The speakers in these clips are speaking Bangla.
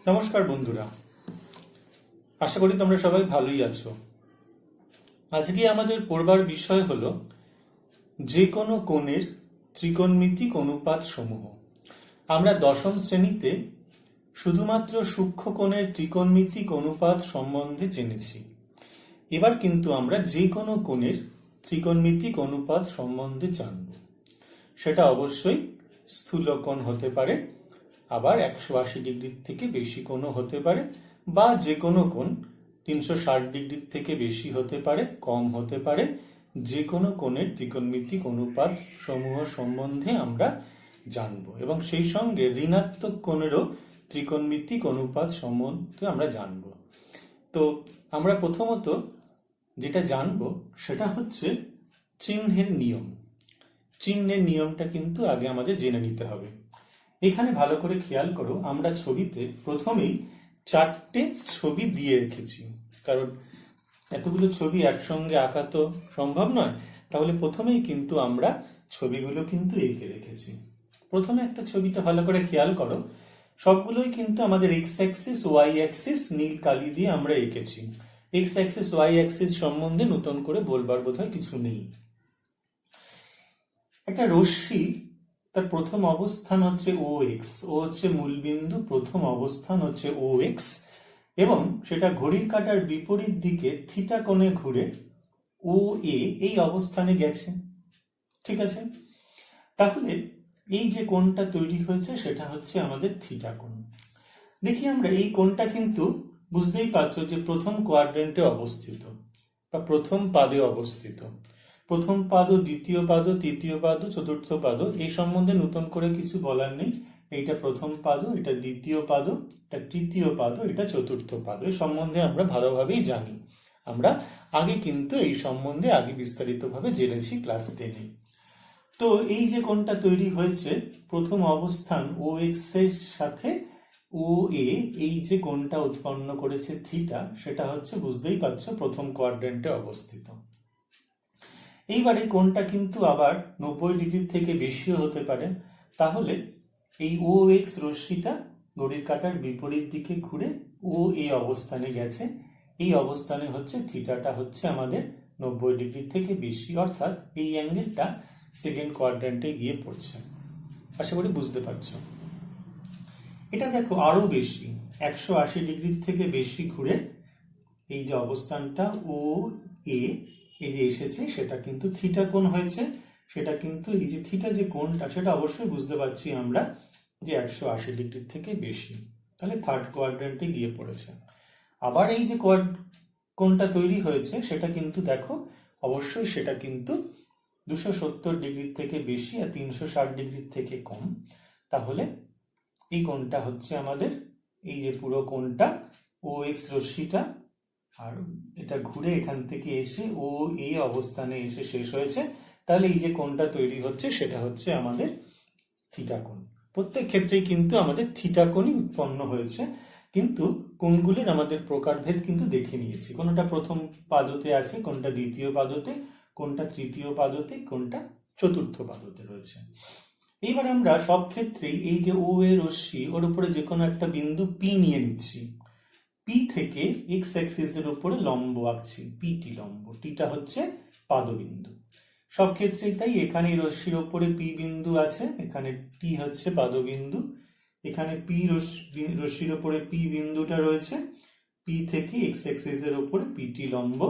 নমস্কার বন্ধুরা, আশা করি তোমরা সবাই ভালোই আছো। আজকে আমাদের পড়বার বিষয় হলো যে কোনো কোণের ত্রিকোণমিতিক অনুপাত সমূহ। আমরা দশম শ্রেণীতে শুধুমাত্র সূক্ষ্ম কোণের ত্রিকোণমিতিক অনুপাত সম্বন্ধে জেনেছি। এবার কিন্তু আমরা যে কোনো কোণের ত্রিকোণমিতিক অনুপাত সম্বন্ধে জানব। সেটা অবশ্যই স্থূলকোণ হতে পারে, আবার 180 ডিগ্রির থেকে বেশি কোণও হতে পারে, বা যে কোনো কোণ 360 ডিগ্রির থেকে বেশি হতে পারে, কম হতে পারে। যে কোনো কোণের ত্রিকোণমিতিক অনুপাত সমূহ সম্বন্ধে আমরা জানব এবং সেই সঙ্গে ঋণাত্মক কোণেরও ত্রিকোণমিতিক অনুপাত সম্বন্ধে আমরা জানব। তো আমরা প্রথমত যেটা জানব সেটা হচ্ছে চিহ্নের নিয়ম। চিহ্নের নিয়মটা কিন্তু আগে আমাদের জেনে নিতে হবে। এখানে ভালো করে খেয়াল করো, আমরা ছবিতে প্রথমেই 4টে ছবি দিয়ে রেখেছি, কারণ এতগুলো ছবি একসঙ্গে আঁকা তো সম্ভব নয়। তাহলে প্রথমেই কিন্তু আমরা ছবিগুলো কিন্তু এঁকে রেখেছি। প্রথমে একটা ছবিটা ভালো করে খেয়াল করো, সবগুলোই কিন্তু আমাদের এক্স অ্যাক্সিস ওয়াই অ্যাক্সিস নীল কালি দিয়ে আমরা এঁকেছি। এক্স অ্যাক্সিস ওয়াই অ্যাক্সিস সম্বন্ধে নতুন করে বলবার বোধহয় কিছু নেই। একটা রশ্মি, তার প্রথম অবস্থান হচ্ছে ও এক্স, ও হচ্ছে মূলবিন্দু, প্রথম অবস্থান হচ্ছে ও এক্স, এবং সেটা ঘড়ির কাঁটার বিপরীত দিকে থিটা কোণে ঘুরে ও এ এই অবস্থানে গেছে। ঠিক আছে, তাহলে এই যে কোণটা তৈরি হয়েছে সেটা হচ্ছে আমাদের থিটা কোণ। দেখি আমরা এই কোণটা কিন্তু বুঝতেই পারছো যে প্রথম কোয়াড্রেন্টে অবস্থিত বা প্রথম পাদে অবস্থিত। প্রথম পাদ, দ্বিতীয় পাদ, তৃতীয় পাদ, চতুর্থ পাদ এই সম্বন্ধে নতুন করে কিছু বলার নেই। এইটা প্রথম পাদ, এটা দ্বিতীয় পাদ, এটা তৃতীয় পাদ, এটা চতুর্থ পাদ। এই সম্বন্ধে আমরা ভালোভাবেই জানি। আমরা আগে কিন্তু এই সম্বন্ধে আগে বিস্তারিতভাবে জেনেছি ক্লাস 10-এ। তো এই যে কোণটা তৈরি হয়েছে, প্রথম অবস্থান ও এক্স এর সাথে ও এ এই যে কোণটা উৎপন্ন করেছে থিটা, সেটা হচ্ছে বুঝতেই পারছো প্রথম কোয়াড্রেন্টে অবস্থিত। এইবারে কোণটা কিন্তু আবার 90 ডিগ্রির থেকে বেশিও হতে পারে। তাহলে এই ও এক্স রশ্মিটা ঘড়ির কাঁটার বিপরীত দিকে ঘুরে ও এ অবস্থানে গেছে। এই অবস্থানে হচ্ছে থিটাটা হচ্ছে আমাদের 90 ডিগ্রির থেকে বেশি, অর্থাৎ এই অ্যাঙ্গেলটা সেকেন্ড কোয়াড্রেন্টে গিয়ে পড়ছে। আশা করি বুঝতে পারছো। এটা দেখো আরো বেশি, 180 ডিগ্রির থেকে বেশি ঘুরে এই যে অবস্থানটা ও এ এই যে এসেছে, সেটা কিন্তু থিটা কোণ হয়েছে। সেটা কিন্তু এই যে থিটা যে কোণটা, সেটা অবশ্যই বুঝতে পারছি আমরা যে 180 ডিগ্রির থেকে বেশি। তাহলে থার্ড কোয়াড্রেন্টে গিয়ে পড়েছে। আবার এই যে কোণটা তৈরি হয়েছে সেটা কিন্তু দেখো অবশ্যই সেটা কিন্তু 270 ডিগ্রির থেকে বেশি আর 360 ডিগ্রির থেকে কম। তাহলে এই কোণটা হচ্ছে আমাদের এই যে পুরো কোণটা ও এক্স রশ্মিটা, আর এটা ঘুরে এখান থেকে এসে ও এই অবস্থানে এসে শেষ হয়েছে। তাহলে এই যে কোণটা তৈরি হচ্ছে সেটা হচ্ছে আমাদের থিটা কোণ। প্রত্যেক ক্ষেত্রেই কিন্তু আমাদের থিটা কোণই উৎপন্ন হয়েছে, কিন্তু কোণগুলির আমাদের প্রকারভেদ কিন্তু দেখে নিয়েছি। কোনটা প্রথম পাদতে আছে, কোনটা দ্বিতীয় পাদতে, কোনটা তৃতীয় পাদতে, কোনটা চতুর্থ পাদতে রয়েছে। এইবার আমরা সব ক্ষেত্রেই এই যে ও এর রশ্মি, ওর উপরে যে কোনো একটা বিন্দু পি নিয়ে নিচ্ছি। পি থেকে এক্স অ্যাক্সিসের উপরে লম্ব আঁকছি, পিটি লম্ব, টিটা হচ্ছে পাদবিন্দু। সব ক্ষেত্রেই তাই। এখানে রশ্মির ওপরে পি বিন্দু আছে, এখানে টি হচ্ছে পাদবিন্দু। এখানে পি রশ্মির ওপরে পি বিন্দুটা রয়েছে, পি থেকে এক্স অ্যাক্সিসের ওপরে পিটি লম্ব,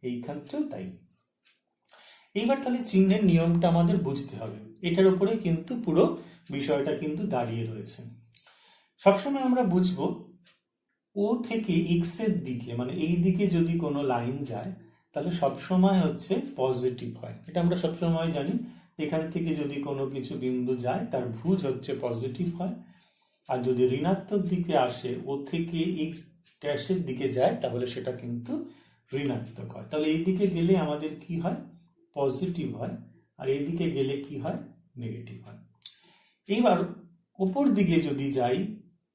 এইখানটাও তাই। এইবার তাহলে চিহ্নের নিয়মটা আমাদের বুঝতে হবে। এটার উপরে কিন্তু পুরো বিষয়টা কিন্তু দাঁড়িয়ে রয়েছে। সবসময় আমরা বুঝবো ও থেকে এক্স এর দিকে, মানে এই দিকে যদি কোনো লাইন যায় তাহলে সবসময় হচ্ছে পজিটিভ হয়। এটা আমরা সবসময় জানি। এখান থেকে যদি কোনো কিছু বিন্দু যায় তার ভুজ হচ্ছে পজিটিভ হয়, আর যদি ঋণাত্মক দিকে আসে ও থেকে এক্স ড্যাশের দিকে যায় তাহলে সেটা কিন্তু ঋণাত্মক হয়। তাহলে এই দিকে গেলে আমাদের কি হয়? পজিটিভ হয়, আর এই দিকে গেলে কি হয়? নেগেটিভ হয়। এইবার উপর দিকে যদি যাই,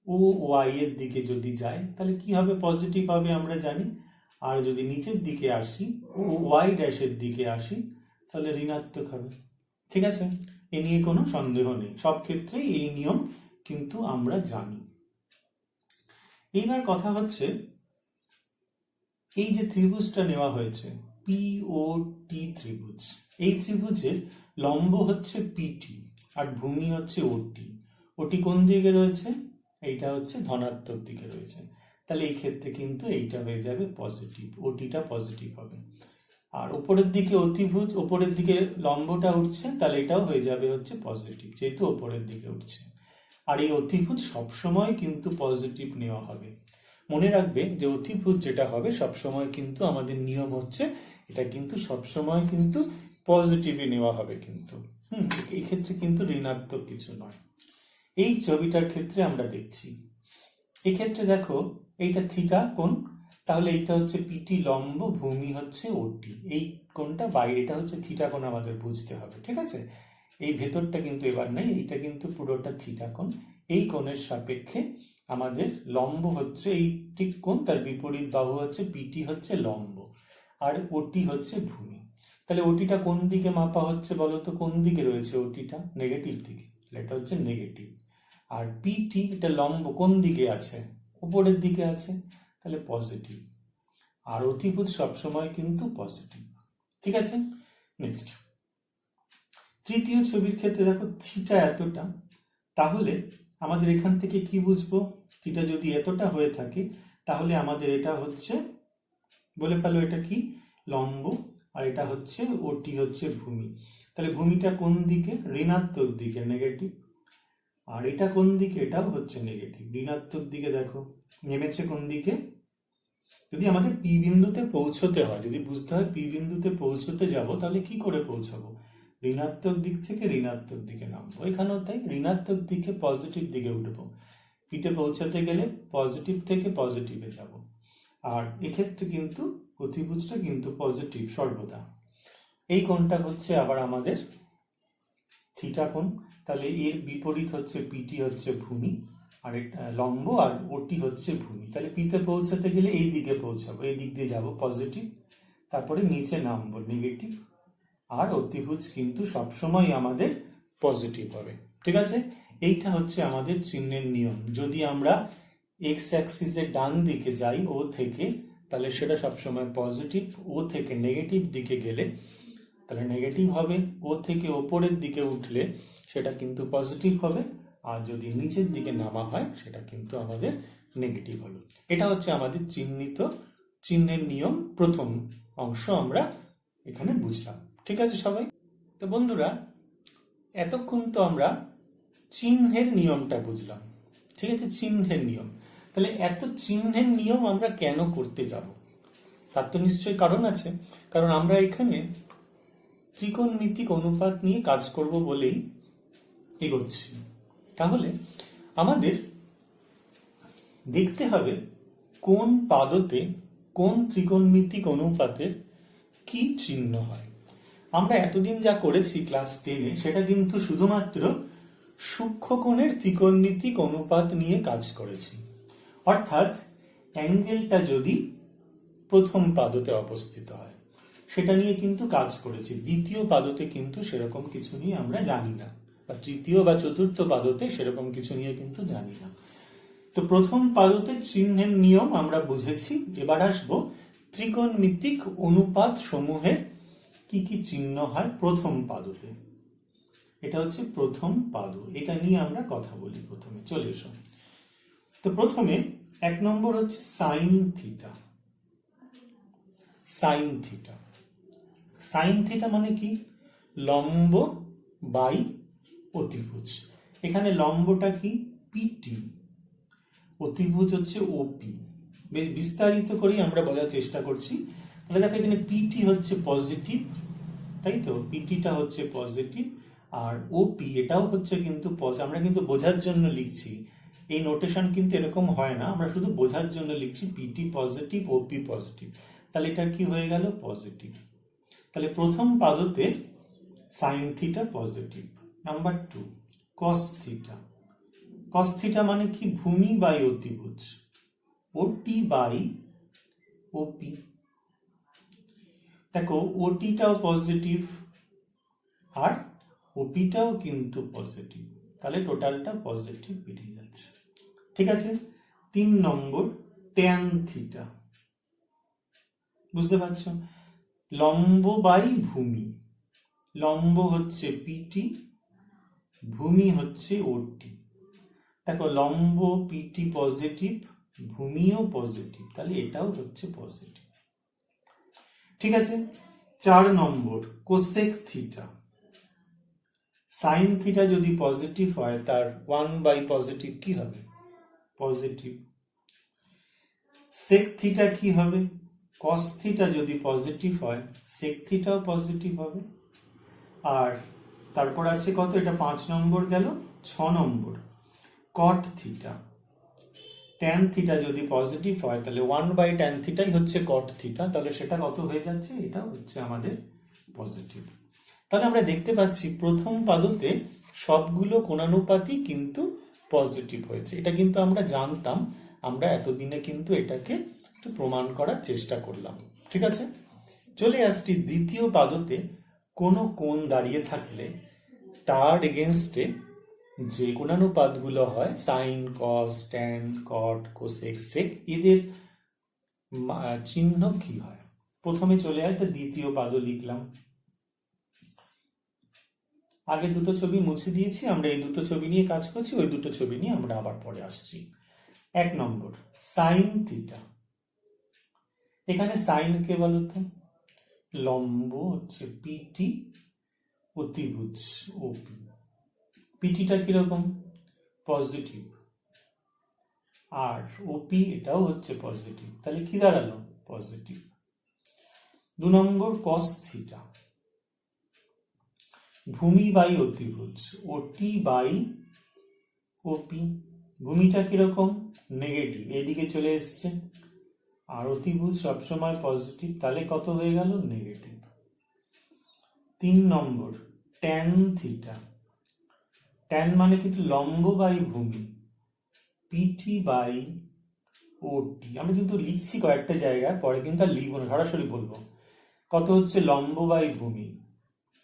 ও ওয়াই এর দিকে যদি যায় তাহলে কি হবে? পজিটিভ হবে আমরা জানি। আর যদি নিচের দিকে আসি, ও ওয়াই ড্যাশের দিকে আসি, তাহলে ঋণাত্মক হবে। ঠিক আছে, এ নিয়ে কোনো সন্দেহ নেই। সব ক্ষেত্রেই এই নিয়ম কিন্তু আমরা জানি। এইবার কথা হচ্ছে এই যে ত্রিভুজটা নেওয়া হয়েছে পিওটি ত্রিভুজ, এই ত্রিভুজের লম্ব হচ্ছে পিটি আর ভূমি হচ্ছে ওটি। ওটি কোন দিকে রয়েছে? এইটা হচ্ছে ধনাত্মক দিকে রয়েছে। তাহলে এই ক্ষেত্রে কিন্তু এইটা হয়ে যাবে পজিটিভ, ওটিটা পজিটিভ হবে। আর উপরের দিকে অতিভুজ, উপরের দিকে লম্বটা উঠছে, তাহলে এটাও হয়ে যাবে হচ্ছে পজিটিভ, যেহেতু উপরের দিকে উঠছে। আর এই অতিভুজ সবসময় কিন্তু পজিটিভ নেওয়া হবে। মনে রাখবে যে অতিভুজ যেটা হবে সবসময় কিন্তু আমাদের নিয়ম হচ্ছে এটা কিন্তু সবসময় কিন্তু পজিটিভই নেওয়া হবে কিন্তু। এই ক্ষেত্রে কিন্তু ঋণাত্মক কিছু নয়। এই ছবিটার ক্ষেত্রে আমরা দেখছি, এক্ষেত্রে দেখো এইটা থিটা কোণ, তাহলে এইটা হচ্ছে পিটি লম্ব, ভূমি হচ্ছে ওটি, এই কোণটা বাইরে, এটা হচ্ছে থিটা কোণ আমাদের বুঝতে হবে, ঠিক আছে? এই ভেতরটা কিন্তু এবার নেই, এইটা কিন্তু পুরোটা থিটা কোণ। এই কোণের সাপেক্ষে আমাদের লম্ব হচ্ছে এই ঠিক কোণ, তার বিপরীত বাহু হচ্ছে পিটি হচ্ছে লম্ব, আর ওটি হচ্ছে ভূমি। তাহলে ওটিটা কোন দিকে মাপা হচ্ছে বলো তো? কোন দিকে রয়েছে ওটিটা? নেগেটিভ দিকে, এটা হচ্ছে নেগেটিভ। আর পিটি এটা লম্ব কোন দিকে আছে? উপরের দিকে আছে, তাহলে পজিটিভ। আর অতিভুজ সবসময় কিন্তু পজিটিভ, ঠিক আছে? নেক্সট, তৃতীয় ছবির ক্ষেত্রে দেখো থিটা এতটা, তাহলে আমাদের এখান থেকে কি বুঝবো? থিটা যদি এতটা হয়ে থাকে তাহলে আমাদের এটা হচ্ছে, বলে ফেলো এটা কি? লম্ব, আর এটা হচ্ছে ওটি হচ্ছে ভূমি। তাহলে ভূমিটা কোন দিকে? ঋণাত্মক দিকে, নেগেটিভ। আর এটা কোন দিকে? এটাও হচ্ছে নেগেটিভ, ঋণাত্মক দিকে। দেখো নেমেছে কোন দিকে? যদি আমাদের পি বিন্দুতে পৌঁছতে হয়, যদি বুঝতে হয় পি বিন্দুতে পৌঁছতে যাব, তাহলে কি করে পৌঁছাবো? ঋণাত্মক দিক থেকে ঋণাত্মক দিকে নামবো। এখানেও তাই, ঋণাত্মক দিকে পজিটিভ দিকে উঠবো। পিতে পৌঁছাতে গেলে পজিটিভ থেকে পজিটিভে যাব। আর এক্ষেত্রে কিন্তু অতিভুজটা কিন্তু পজিটিভ সর্বদা। এই কোণটা হচ্ছে আবার আমাদের থিটা কোণ, তাহলে এর বিপরীত হচ্ছে পিটি হচ্ছে ভূমি, আর এটা লম্ব, আর ওটি হচ্ছে ভূমি। তাহলে পিতে পৌঁছাতে গেলে এই দিকে পৌঁছাবো, এই দিক দিয়ে যাব পজিটিভ, তারপরে নিচে নামবো নেগেটিভ। আর অতিভুজ কিন্তু সবসময় আমাদের পজিটিভ হবে, ঠিক আছে? এইটা হচ্ছে আমাদের চিহ্নের নিয়ম। যদি আমরা এক্স অ্যাক্সিসের ডান দিকে যাই ও থেকে, তাহলে সেটা সবসময় পজিটিভ। ও থেকে নেগেটিভ দিকে গেলে তাহলে নেগেটিভ হবে। ও থেকে ওপরের দিকে উঠলে সেটা কিন্তু পজিটিভ হবে। আর যদি নিচের দিকে নামা হয় সেটা কিন্তু আমাদের নেগেটিভ হলো। এটা হচ্ছে আমাদের চিহ্নের নিয়ম, প্রথম অংশ আমরা এখানে বুঝলাম, ঠিক আছে সবাই? তো বন্ধুরা, এতক্ষণ তো আমরা চিহ্নের নিয়মটা বুঝলাম, ঠিক আছে? চিহ্নের নিয়ম। তাহলে এত চিহ্নের নিয়ম আমরা কেন করতে যাব? তার তো নিশ্চয়ই কারণ আছে। কারণ আমরা এখানে ত্রিকোণমিতিক অনুপাত নিয়ে কাজ করব বলেই এগোচ্ছি। তাহলে আমাদের দেখতে হবে কোন পাদতে কোন ত্রিকোণমিতিক অনুপাতের কি চিহ্ন হয়। আমরা এতদিন যা করেছি ক্লাস 10-এ, সেটা কিন্তু শুধুমাত্র সূক্ষ্মকোণের ত্রিকোণমিতিক অনুপাত নিয়ে কাজ করেছি। অর্থাৎ অ্যাঙ্গেলটা যদি প্রথম পাদতে অবস্থিত হয় সেটা নিয়ে কিন্তু কাজ করেছি। দ্বিতীয় পাদতে কিন্তু সেরকম কিছু নিয়ে আমরা জানি না, বা তৃতীয় বা চতুর্থ পাদতে সেরকম কিছু নিয়ে কিন্তু জানি না। তো প্রথম পাদতে চিহ্নের নিয়ম আমরা বুঝেছি। এবার আসবো ত্রিকোণমিতিক অনুপাত সমূহের কি কি চিহ্ন হয় প্রথম পাদতে। এটা হচ্ছে প্রথম পাদ, এটা নিয়ে আমরা কথা বলি প্রথমে। চলে এসো। তো প্রথমে 1 নম্বর হচ্ছে sine theta. Sine theta, sine theta মানে কি? লম্ব বাই অতিভুজ। এখানে লম্বটা কি? পিটি, অতিভুজ হচ্ছে ওপি। বেশ বিস্তারিত করেই আমরা বোঝার চেষ্টা করছি। তাহলে দেখো এখানে পিটি হচ্ছে পজিটিভ, তাই তো? পিটিটা হচ্ছে পজিটিভ, আর ওপি এটাও হচ্ছে কিন্তু আমরা কিন্তু বোঝার জন্য লিখছি। এই নোটেশন কিন্তু এরকম হয় না, আমরা শুধু বোঝার জন্য লিখছি। পিটি পজিটিভ, ওপি পজিটিভ, তাহলে এটা কি হয়ে গেল? পজিটিভ। তাহলে প্রথম পাদতে sine theta positive. Number 2 cos theta. Cos theta মানে কি? ভূমি বাই অতিভুজ, ওটি বাই ওপি। দেখো ওটিটাও পজিটিভ আর ওপিটাও কিন্তু পজিটিভ, তাহলে টোটালটা পজিটিভ বেরিয়ে যাচ্ছে, ঠিক আছে? 3 নম্বর ট্যান থিটা। বুঝতে পারছো? লম্ব বাই ভূমি, লম্ব হচ্ছে পিটি, ভূমি হচ্ছে ওটি। দেখো লম্ব পিটি পজিটিভ, ভূমিও পজিটিভ, তাহলে এটাও হচ্ছে পজিটিভ। ঠিক আছে। 4 নম্বর কোসেক থিটা। সাইন থিটা যদি পজিটিভ হয় তার 1 বাই পজিটিভ কি হবে? পজিটিভ। সেক থিটা কি হবে? কস থিটা যদি পজিটিভ হয় সেক থিটাও পজিটিভ হবে। আর তারপর আছে কত? এটা 5 নম্বর গেল। 6 নম্বর কট থিটা। ট্যান থিটা যদি পজিটিভ হয় তাহলে 1 বাই ট্যান থিটাই হচ্ছে কট থিটা, তাহলে সেটা কত হয়ে যাচ্ছে? এটা হচ্ছে আমাদের পজিটিভ। তাহলে আমরা দেখতে পাচ্ছি প্রথম পাদতে সবগুলো কোণানুপাতই কিন্তু পজিটিভ হয়েছে। এটা কিন্তু আমরা জানতাম, আমরা এতদিনে কিন্তু এটাকে একটু প্রমাণ করার চেষ্টা করলাম। ঠিক আছে, চলে আসছি দ্বিতীয় পাদতে। কোনো কোণ দাঁড়িয়ে থাকলে তার এগেনস্টে যে কোণানুপাতগুলো হয় সাইন, কস, ট্যান, কট, কোসেক, সেক, এদের চিহ্ন কি হয়? প্রথমে চলে একটা দ্বিতীয় পাদ লিখলাম। আগে দুটো ছবি মুছে দিয়েছি, আমরা এই দুটো ছবি নিয়ে কাজ করছি, ওই দুটো ছবি নিয়ে আমরা আবার পরে আসছি। 1 নম্বর সাইন থিটা। এখানে সাইন কে বলতো? লম্ব হচ্ছে পিটি, অতিভুজ ওপি। পিটিটা কিরকম? পজিটিভ। আর ওপি এটাও হচ্ছে পজিটিভ, তাহলে কি দাঁড়ালো? পজিটিভ। 2 নম্বর কস থিটা। ভূমি বাই অতিভুজ, ওটি বাই ওপি। ভূমিটা কিরকম? নেগেটিভ, এদিকে চলে এসছে। আর অতিভুজ সবসময় পজিটিভ, তাহলে কত হয়ে গেল? নেগেটিভ। 3 নম্বর ট্যান থিটা। ট্যান মানে কিন্তু লম্ব বাই ভূমি, পিটি বাই ওটি। আমি কিন্তু লিখছি কয়েকটা জায়গায়, পরে কিন্তু আর লিখবো না, সরাসরি বলবো। কত হচ্ছে? লম্ব বাই ভূমি,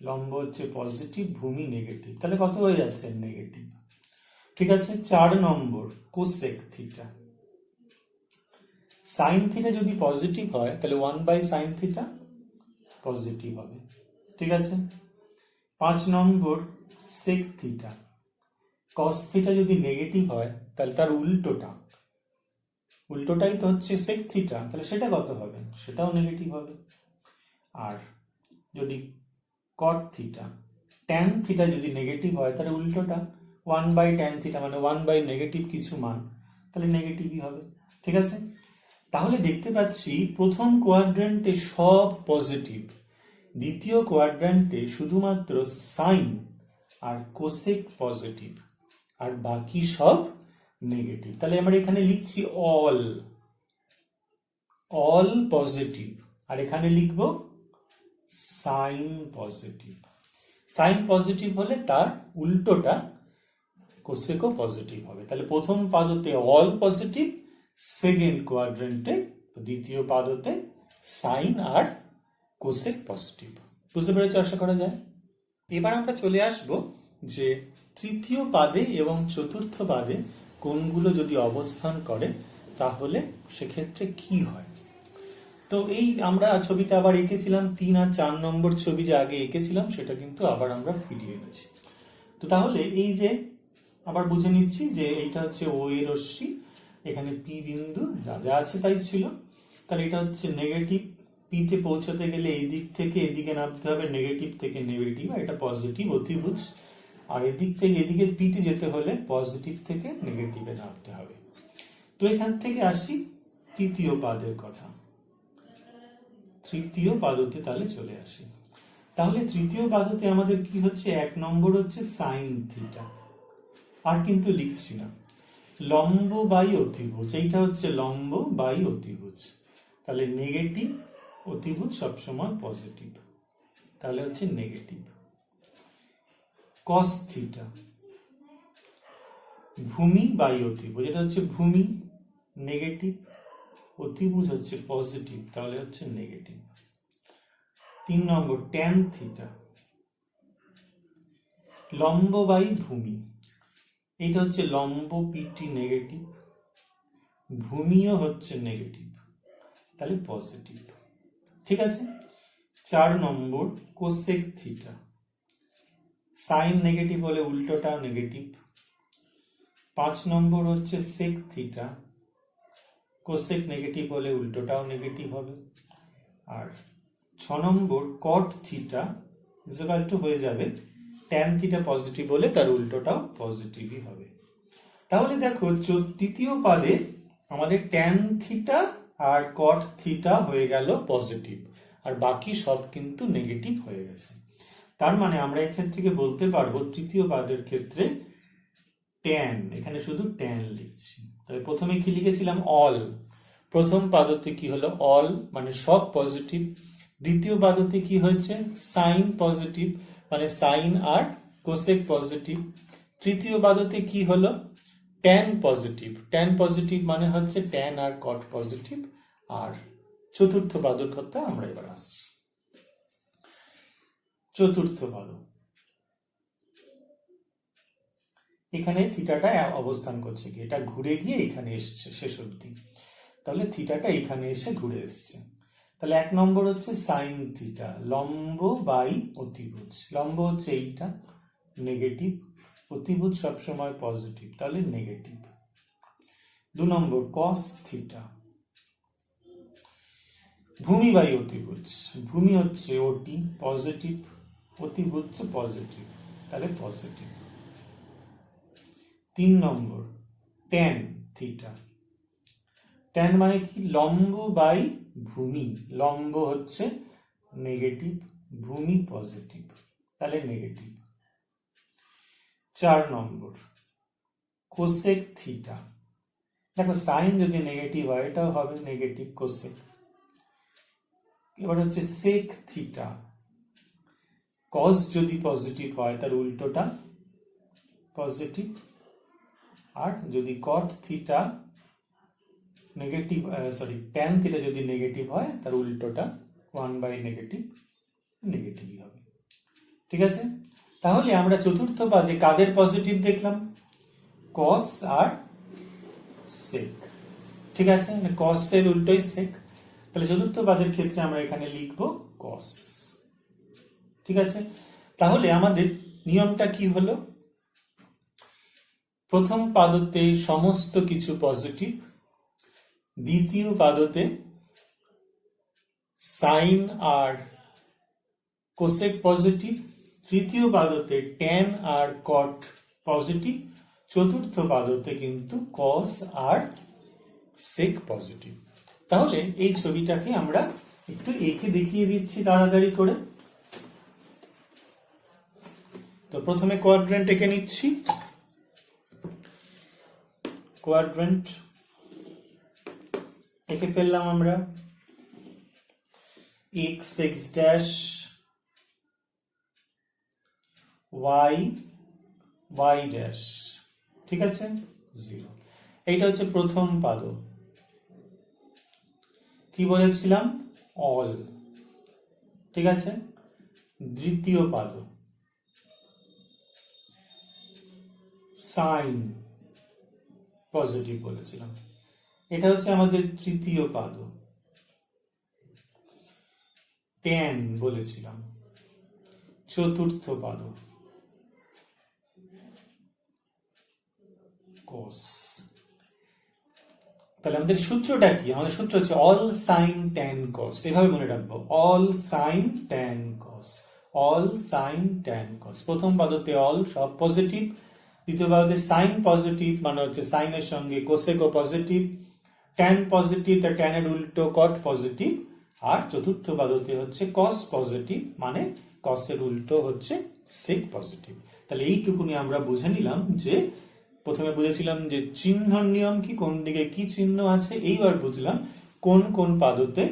লম্ব হচ্ছে পজিটিভ, ভূমি নেগেটিভ, তাহলে কত হয়ে যাচ্ছে? নেগেটিভ। ঠিক আছে। 4 নম্বর কোসেক থিটা। সাইন থিটা যদি পজিটিভ হয় তাহলে 1 বাই সাইন থিটা পজিটিভ হবে। ঠিক আছে। 5 নম্বর সেক থিটা। কস থিটা যদি নেগেটিভ হয় তাহলে তার উল্টোটাই তো হচ্ছে সেক থিটা, তাহলে সেটা কত হবে? সেটাও নেগেটিভ হবে। আর যদি কট থিটা, ট্যান থিটা যদি নেগেটিভ হয় তাহলে উল্টোটা 1 বাই ট্যান থিটা, মানে 1 বাই নেগেটিভ কিছু মান, তাহলে নেগেটিভই হবে। ঠিক আছে। তাহলে দেখতে পাচ্ছি প্রথম কোয়াড্রেন্টে সব পজিটিভ, দ্বিতীয় কোয়াড্রেন্টে শুধুমাত্র সাইন আর কোসেক পজিটিভ, আর বাকি সব নেগেটিভ। তাহলে আমরা এখানে লিখছি অল পজিটিভ, আর এখানে লিখব সাইন পজিটিভ। সাইন পজিটিভ হলে তার উল্টোটা কোসেকও পজিটিভ হবে। তাহলে প্রথম পাদতে অল পজিটিভ, সেকেন্ড কোয়াড্রেন্টে, দ্বিতীয় পাদতে সাইন আর কোসেক পজিটিভ। বুঝতে পেরেছি আশা করা যায়। এবার আমরা চলে আসব যে তৃতীয় পাদে এবং চতুর্থ পাদে কোণগুলো যদি অবস্থান করে তাহলে সেক্ষেত্রে কি হয়। তো এই আমরা ছবিটা আবার এঁকেছিলাম, 3 আর 4 নম্বর ছবি যে আগে এঁকেছিলাম সেটা কিন্তু আবার আমরা ফিরিয়ে এনেছি। তো তাহলে এই যে আবার বুঝে নিচ্ছি যে এইটা হচ্ছে ও এর রশ্মি, এখানে পি বিন্দু যা আছে তাই ছিল। তাহলে এটা হচ্ছে নেগেটিভ, পিতে পৌঁছতে গেলে এই দিক থেকে এদিকে নামতে হবে, নেগেটিভ থেকে নেগেটিভ, আর এটা পজিটিভ অতিভুজ। আর এদিক থেকে এদিকে পিতে যেতে হলে পজিটিভ থেকে নেগেটিভে নামতে হবে। তো এখান থেকে আসি তৃতীয় পাদের কথা। তৃতীয় পাদতে তাহলে চলে আসি। তাহলে তৃতীয় পাদতে আমাদের কি হচ্ছে? 1 নম্বর হচ্ছে সাইন থিটা, আর কিন্তু লিখছি না। লম্ব বাই অতিভুজ, এইটা হচ্ছে লম্ব বাই অতিভুজ, তাহলে নেগেটিভ, অতিভুজ সবসময় পজিটিভ, তাহলে হচ্ছে নেগেটিভ। কস থিটা, ভূমি বাই অতিভুজ, এটা হচ্ছে ভূমি নেগেটিভ, অতিভুজ হচ্ছে পজিটিভ, তাহলে হচ্ছে নেগেটিভ। 3 নম্বর ট্যান থিটা, লম্ব বাই ভূমি, এইটা হচ্ছে লম্ব পিটি নেগেটিভ, ভূমিও হচ্ছে নেগেটিভ, তাহলে পজিটিভ। ঠিক আছে। 4 নম্বর কোসেক থিটা, সাইন নেগেটিভ হলে উল্টোটা নেগেটিভ। 5 নম্বর হচ্ছে সেক থিটা, কোসেক নেগেটিভ হলে উল্টোটাও নেগেটিভ হবে। আর 6 নম্বর কট থিটা ইকুয়াল টু হয়ে যাবে ট্যান থিটা পজিটিভ হলে তার উল্টোটাও পজিটিভই হবে। তাহলে দেখো তৃতীয় পাদে আমাদের ট্যান থিটা আর কট থিটা হয়ে গেল পজিটিভ, আর বাকি সব কিন্তু নেগেটিভ হয়ে গেছে। তার মানে আমরা এক্ষেত্রে বলতে পারবো তৃতীয় পাদের ক্ষেত্রে ট্যান, এখানে শুধু ট্যান লিখছি। তাহলে প্রথমে কি লিখেছিলাম অল, প্রথম পাদতে কি হলো অল মানে সব পজিটিভ। দ্বিতীয় পাদতে কি হয়েছে সাইন পজিটিভ মানে সাইন আর কোসেক পজিটিভ। তৃতীয় পাদতে কি হলো ট্যান পজিটিভ, ট্যান পজিটিভ মানে হচ্ছে ট্যান আর কট পজিটিভ। আর চতুর্থ পাদের কথা আমরা এবার আসছি। চতুর্থ পাদ, এখানে থিটাটা অবস্থান করছে কি, এটা ঘুরে গিয়ে এখানে এসছে শেষ অবধি, তাহলে থিটাটা এখানে এসে ঘুরে এসছে। তাহলে 1 নম্বর হচ্ছে সাইন থিটা, লম্ব বাই অতিভুজ, লম্ব হচ্ছে এইটা নেগেটিভ, অতিভুজ সবসময় পজিটিভ, তাহলে নেগেটিভ। 2 নম্বর কস থিটা, ভূমি বাই অতিভুজ, ভূমি হচ্ছে ওটি পজিটিভ, অতিভুজ হচ্ছে পজিটিভ, তাহলে পজিটিভ। 3 নম্বর ট্যান থিটা, ট্যান মানে কি লম্ব বাই ভূমি, লম্ব হচ্ছে নেগেটিভ, ভূমি পজিটিভ, তাহলে নেগেটিভ। 4 নম্বর কোসেক থিটা, দেখো সাইন যদি নেগেটিভ হয় এটাও হবে নেগেটিভ কোসেক। এবার হচ্ছে সেক থিটা, কস যদি পজিটিভ হয় তার উল্টোটা পজিটিভ, আর যদি কট থিটা নেগেটিভ ট্যান থিটা যদি নেগেটিভ হয় তার উল্টোটা 1 বাই নেগেটিভ নেগেটিভই হবে। ঠিক আছে। তাহলে আমরা চতুর্থ পাদে কাদের পজিটিভ দেখলাম, কস আর সেক। ঠিক আছে, কস এর উল্টোই সেক, তাহলে চতুর্থ পাদের ক্ষেত্রে আমরা এখানে লিখব কস। ঠিক আছে। তাহলে আমাদের নিয়মটা কি হলো, প্রথম পাদতে সমস্ত কিছু পজিটিভ, দ্বিতীয় পাদতে সাইন আর কোসেক পজিটিভ, তৃতীয় পাদতে ট্যান আর কট পজিটিভ, চতুর্থ পাদতে কিন্তু কস আর সেক পজিটিভ। তাহলে এই ছবিটাকে আমরা একটু এঁকে দেখিয়ে দিচ্ছি তাড়াতাড়ি করে। তো প্রথমে কোয়াড্রেন্ট এঁকে নিচ্ছি, কোয়াড্রেন্ট এঁকে ফেললাম আমরা, X X dash, Y Y dash, ঠিক আছে 0। এইটা হচ্ছে প্রথম পাদ, কি বলেছিলাম অল, ঠিক আছে। দ্বিতীয় পাদ সাইন পজিটিভ বলেছিলাম, এটা হচ্ছে আমাদের তৃতীয় পাদ, ট্যান বলেছিলাম। চতুর্থ পাদ কস। তাহলে আমাদের সূত্রটা কি, আমাদের সূত্র হচ্ছে অল সাইন ট্যান কস, এভাবে মনে রাখবো অল সাইন ট্যান কস, অল সাইন ট্যান কস। প্রথম পাদতে অল সব পজিটিভ, দ্বিতীয় পাদতে সাইন পজিটিভ মানে হচ্ছে সাইনের সঙ্গে কোসেকও পজিটিভ, ট্যান পজিটিভ তার ট্যানের উল্টো কট পজিটিভ, আর চতুর্থ পাদতে হচ্ছে কস পজিটিভ মানে কসের উল্টো হচ্ছে সেক পজিটিভ। তাহলে এইটুকুনি আমরা বুঝে নিলাম যে প্রথমে বুঝেছিলাম যে চিহ্নর নিয়ম কি, কোন দিকে কি চিহ্ন আছে, এইবার বুঝলাম কোন কোন পাদতে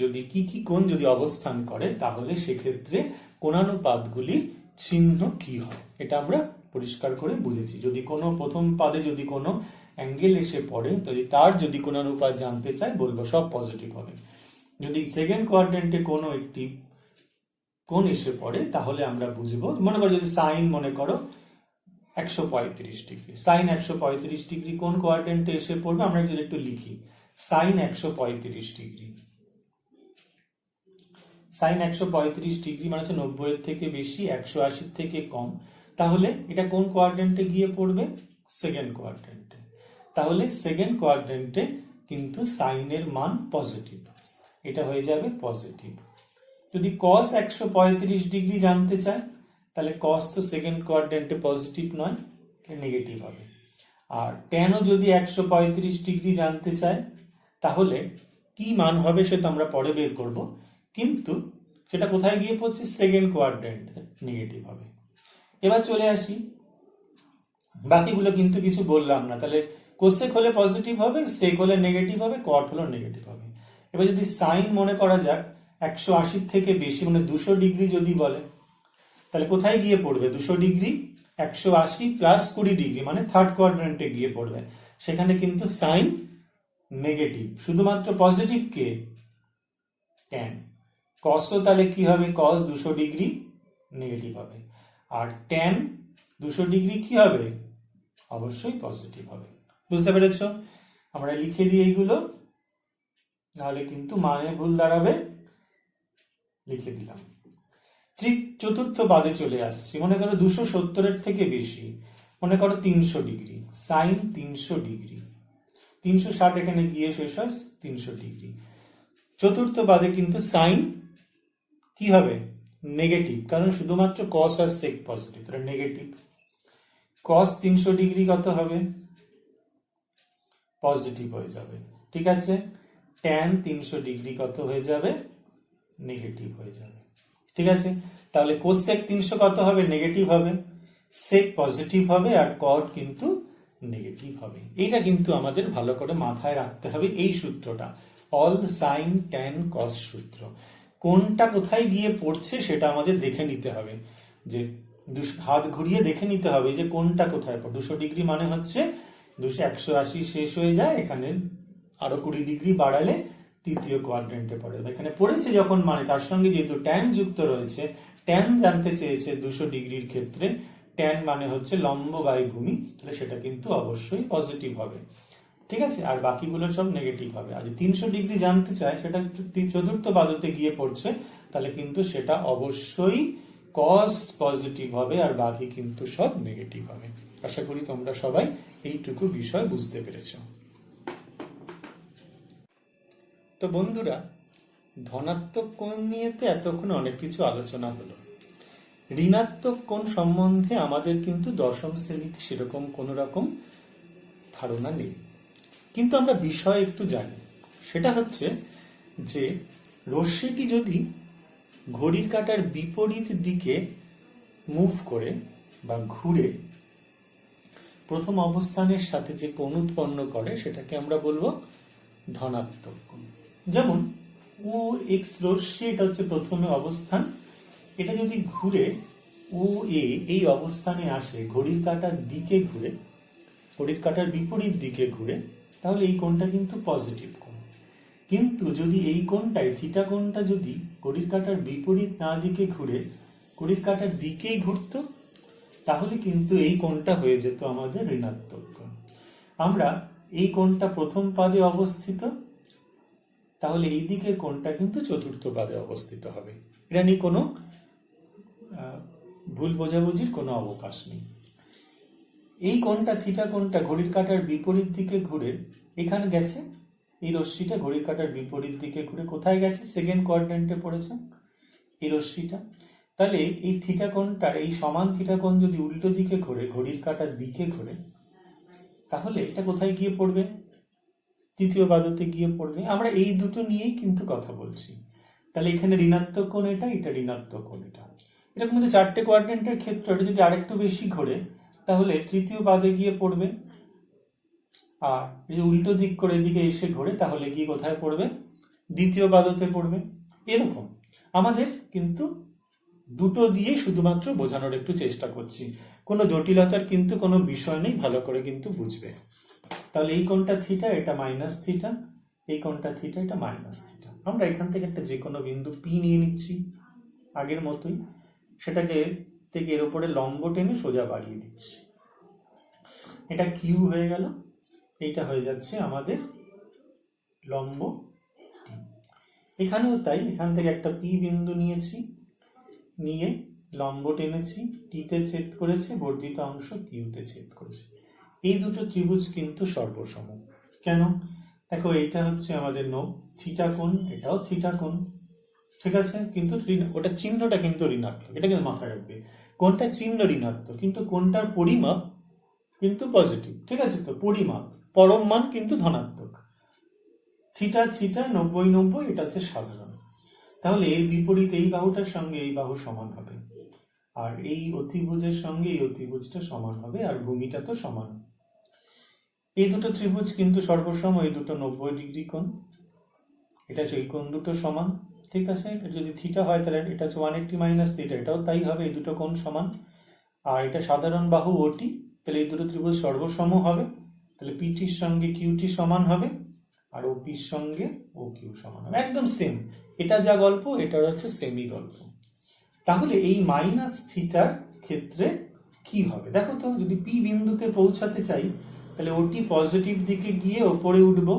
যদি কি কোণ যদি অবস্থান করে তাহলে সেক্ষেত্রে কোণানুপাতগুলির চিহ্ন কি হয়, এটা আমরা পরিষ্কার করে বুঝেছি। যদি কোনো প্রথম পাদে যদি কোনো অ্যাঙ্গেল এসে পড়ে, যদি তার যদি কোণানুপাত জানতে চাই বলবো সব পজিটিভ হবে। যদি সেকেন্ড কোয়াড্রেন্টে কোনো একটি কোণ এসে পড়ে তাহলে আমরা বুঝবো, মনে করো যদি সাইন মনে করো 135 ডিগ্রি। সাইন 135 ডিগ্রি কোন কোয়াড্রেন্টে এসে পড়বে আমরা যদি একটু লিখি, সাইন 135 ডিগ্রি। সাইন 135 ডিগ্রি মানে হচ্ছে 90 থেকে বেশি, 180 থেকে কম। তাহলে এটা কোন কোয়াড্রেন্টে গিয়ে পড়বে? সেকেন্ড কোয়াড্রেন্টে। তাহলে সেকেন্ড কোয়াড্রেন্টে কিন্তু সাইনের মান পজিটিভ, এটা হয়ে যাবে পজিটিভ। যদি কস 135 ডিগ্রি জানতে চায়, তাহলে কস তো সেকেন্ড কোয়াড্রেন্টে পজিটিভ নয়, নেগেটিভ হবে। আর ট্যানও যদি 135 ডিগ্রি জানতে চায়, তাহলে কি মান হবে সেটা আমরা পরে বের করব, কিন্তু সেটা কোথায় গিয়ে পড়ছে? সেকেন্ড কোয়াড্রেন্ট, নেগেটিভ হবে। এবার চলে আসি, বাকিগুলো কিন্তু কিছু বললাম না। তাহলে কোসেক হলে পজিটিভ হবে, সেক হলে নেগেটিভ হবে, কট হলে নেগেটিভ হবে। এবার যদি সাইন মনে করা যাক 180 থেকে বেশি মানে 200 ডিগ্রি যদি বলে, তাহলে কোথায় গিয়ে পড়বে? 200 ডিগ্রি 180 প্লাস 20 ডিগ্রি মানে থার্ড কোয়াড্রেন্টে গিয়ে পড়বে। সেখানে কিন্তু সাইন নেগেটিভ, শুধুমাত্র পজিটিভ কে? ট্যান। কসও তাহলে কি হবে? কস 200 ডিগ্রি নেগেটিভ হবে। আর ট্যান 200 ডিগ্রি কি হবে? অবশ্যই পজিটিভ হবে। বুঝতে পেরেছ? আমরা লিখে দিই এইগুলো, নাহলে কিন্তু মানে ভুল দাঁড়াবে। লিখে দিলাম। চতুর্থ পাদে চলে আসছি। মনে করো 270-এর থেকে বেশি, মনে করো 300 ডিগ্রি, সাইন 300 ডিগ্রি, 360 এখানে গিয়ে শেষ হয় 300 ডিগ্রি। চতুর্থ পাদে কিন্তু সাইন কি হবে? নেগেটিভ, কারণ শুধুমাত্র কস আর সেক পজিটিভ, তাহলে নেগেটিভ। কস 300 ডিগ্রি কত হবে? পজিটিভ হয়ে যাবে, ঠিক আছে। ট্যান 300 ডিগ্রি কত হয়ে যাবে? নেগেটিভ হয়ে যাবে, ঠিক আছে। তাহলে কোসেক 300 কত হবে? নেগেটিভ হবে, সেক পজিটিভ হবে, আর কট কিন্তু নেগেটিভ হবে। এইটা কিন্তু আমাদের ভালো করে মাথায় রাখতে হবে, এই সূত্রটা, অল সাইন ট্যান কস সূত্র। কোনটা কোথায় গিয়ে পড়ছে সেটা আমাদের দেখে নিতে হবে, যে হাত ঘুরিয়ে দেখে নিতে হবে যে কোনটা কোথায় পড়ে। 200 ডিগ্রি মানে হচ্ছে 180 শেষ হয়ে যায়, এখানে আরো 20 ডিগ্রি বাড়ালে তৃতীয় কোয়াড্রেন্টে পড়ে। এখানে পড়েছে যখন মানে তার সঙ্গে যেহেতু ট্যান যুক্ত রয়েছে, ট্যান জানতে চেয়েছে 200 ডিগ্রির ক্ষেত্রে, ট্যান মানে হচ্ছে লম্ব বাই ভূমি, তাহলে সেটা কিন্তু অবশ্যই পজিটিভ হবে, ঠিক আছে। আর বাকিগুলো সব নেগেটিভ হবে। আর 300 ডিগ্রি জানতে চায়, সেটা চতুর্থ পাদতে গিয়ে পড়ছে, তাহলে কিন্তু সেটা অবশ্যই কস পজিটিভ হবে, আর বাকি কিন্তু সব নেগেটিভ হবে। আশা করি তোমরা সবাই এইটুকু বিষয় বুঝতে পেরেছ। তো বন্ধুরা, ধনাত্মক কোণ নিয়ে তো এতক্ষণ অনেক কিছু আলোচনা হলো। ঋণাত্মক কোণ সম্বন্ধে আমাদের কিন্তু দশম শ্রেণীতে সেরকম কোনো রকম ধারণা নেই, কিন্তু আমরা বিষয় একটু জানি। সেটা হচ্ছে যে রশ্মিটি যদি ঘড়ির কাঁটার বিপরীত দিকে মুভ করে বা ঘুরে প্রথম অবস্থানের সাথে যে কোণ উৎপন্ন করে, সেটাকে আমরা বলবো ধনাত্মক কোণ। যেমন ও এক্স রশ্মি, এটা হচ্ছে প্রথমে অবস্থান, এটা যদি ঘুরে ও এ এই অবস্থানে আসে, ঘড়ির কাঁটার দিকে ঘুরে, ঘড়ির কাঁটার বিপরীত দিকে ঘুরে, তাহলে এই কোণটা কিন্তু পজিটিভ কোণ। কিন্তু যদি এই কোণটাই, থিটা কোণটা যদি ঘড়ির কাঁটার বিপরীত না দিকে ঘুরে ঘড়ির কাঁটার দিকেই ঘুরতো, তাহলে কিন্তু এই কোণটা হয়ে যেত আমাদের ঋণাত্মক কোণ। আমরা এই কোণটা প্রথম পাদে অবস্থিত, তাহলে এই দিকের কোণটা কিন্তু চতুর্থ পাদে অবস্থিত হবে। এটা নিয়ে কোনো ভুল বোঝাবুঝির কোনো অবকাশ নেই। এই কোণটা, থিটা কোণটা ঘড়ির কাঁটার বিপরীত দিকে ঘুরে এখানে গেছে, এই রশ্মিটা ঘড়ির কাঁটার বিপরীত দিকে ঘুরে কোথায় গেছে? সেকেন্ড কোয়াড্রেন্টে পড়েছে এই রশ্মিটা। তাহলে এই থিটা কোণটার, এই সমান থিটা কোণ যদি উল্টো দিকে ঘুরে, ঘড়ির কাঁটার দিকে ঘুরে, তাহলে এটা কোথায় গিয়ে পড়বে? তৃতীয় পাদতে গিয়ে পড়বে। আমরা এই দুটো নিয়েই কিন্তু কথা বলছি। তাহলে এখানে ঋণাত্মক কোণ এটা, এটা ঋণাত্মক কোণ এটা। এরকম কিন্তু চারটে কোয়াড্রেন্টের ক্ষেত্রে এটা যদি আরেকটু বেশি ঘোরে, তাহলে তৃতীয় পাদে গিয়ে পড়বে। আর যদি উল্টো দিক করে এদিকে এসে ঘোরে, তাহলে গিয়ে কোথায় পড়বে? দ্বিতীয় পাদতে পড়বে। এরকম আমাদের কিন্তু দুটো দিয়ে শুধুমাত্র বোঝানোর একটু চেষ্টা করছি, কোনো জটিলতার কিন্তু কোনো বিষয় নেই, ভালো করে কিন্তু বুঝবে। তাহলে এই কোণটা থিটা, এটা মাইনাস থিটা, এই কোণটা থিটা, এটা মাইনাস থিটা। আমরা এখান থেকে একটা যে কোনো বিন্দু পি নিয়ে নিচ্ছি আগের মতোই, সেটাকে থেকে এর উপরে লম্ব টেনে সোজা বাড়িয়ে দিচ্ছি। এটা কিউ হয়ে গেল, এইটা হয়ে যাচ্ছে আমাদের লম্ব। এখানেও তাই, এখান থেকে একটা পি বিন্দু নিয়েছি, নিয়ে লম্ব টেনেছি, টিতে ছেদ করেছে, বর্ধিত অংশ কিউতে ছেদ করেছে। এই দুটো ত্রিভুজ কিন্তু সর্বসম। কেন? দেখো এইটা হচ্ছে আমাদের থিটা কোণ, এটাও থিটা কোণ, ঠিক আছে, কিন্তু ওটা চিহ্নটা কিন্তু ঋণাত্মক, এটা কিন্তু মাথায় রাখবে। কোনটা চিহ্ন ঋণাত্মক, কিন্তু কোনটার পরিমাপ কিন্তু পজিটিভ, ঠিক আছে, তো পরিমাপ পরম মান কিন্তু ধনাত্মক। থিটা থিটা 90-90, এটা হচ্ছে সাধারণ। তাহলে এর বিপরীত এই বাহুটার সঙ্গে এই বাহু সমান হবে, আর এই অতিভুজের সঙ্গে এই অতিভুজটা সমান হবে, আর ভূমিটা তো সমান। এই দুটো ত্রিভুজ কিন্তু সর্বসম, এই দুটো 90 ডিগ্রি কোণ, এটা সেই কোণ দুটো সমান, ঠিক আছে। এটা যদি থিটা হয় তাহলে এটা হচ্ছে 180 - থিটা, এটাও তাই হবে, এই দুটো কোণ সমান। আর এটা সাধারণ বাহু ওটি, তাহলে এই দুটো ত্রিভুজ সর্বসম হবে, তাহলে পিটির সঙ্গে কিউটি সমান হবে, আর ওপির সঙ্গে ও কিউ সমান হবে, একদম সেম। এটা যা গল্প, এটার হচ্ছে সেমই গল্প। তাহলে এই মাইনাস থিটার ক্ষেত্রে কি হবে দেখো তো, যদি পি বিন্দুতে পৌঁছাতে চাই তাহলে ওটি পজিটিভ দিকে গিয়ে ওপরে উঠবো,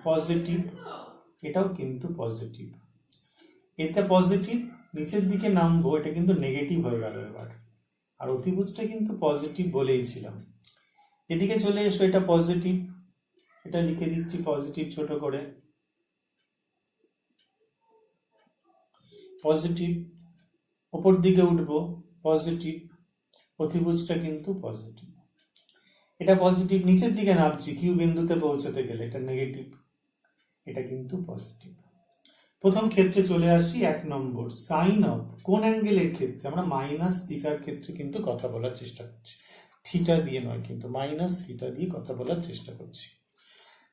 পজিটিভ, এটাও কিন্তু পজিটিভ, এটা পজিটিভ, নিচের দিকে নামবো, এটা কিন্তু নেগেটিভ হয়ে গেল এবার। আর অতিভুজটা কিন্তু পজিটিভ বলেই ছিলাম। এদিকে চলে এসো, এটা পজিটিভ, এটা লিখে দিচ্ছি পজিটিভ ছোট করে, পজিটিভ, ওপর দিকে উঠবো, পজিটিভ, অতিভুজটা কিন্তু পজিটিভ, এটা পজিটিভ, নিচের দিকে নামছি কিউ বিন্দুতে পৌঁছাতে গেলে, এটা নেগেটিভ, এটা কিন্তু পজিটিভ। প্রথম ক্ষেত্রে চলে আসি, 1 নম্বর সাইন অফ কোন অ্যাঙ্গেলের ক্ষেত্রে, আমরা মাইনাস থিটার ক্ষেত্রে কিন্তু কথা বলার চেষ্টা করছি, থিটা দিয়ে নয়, কিন্তু মাইনাস থিটা দিয়ে কথা বলার চেষ্টা করছি।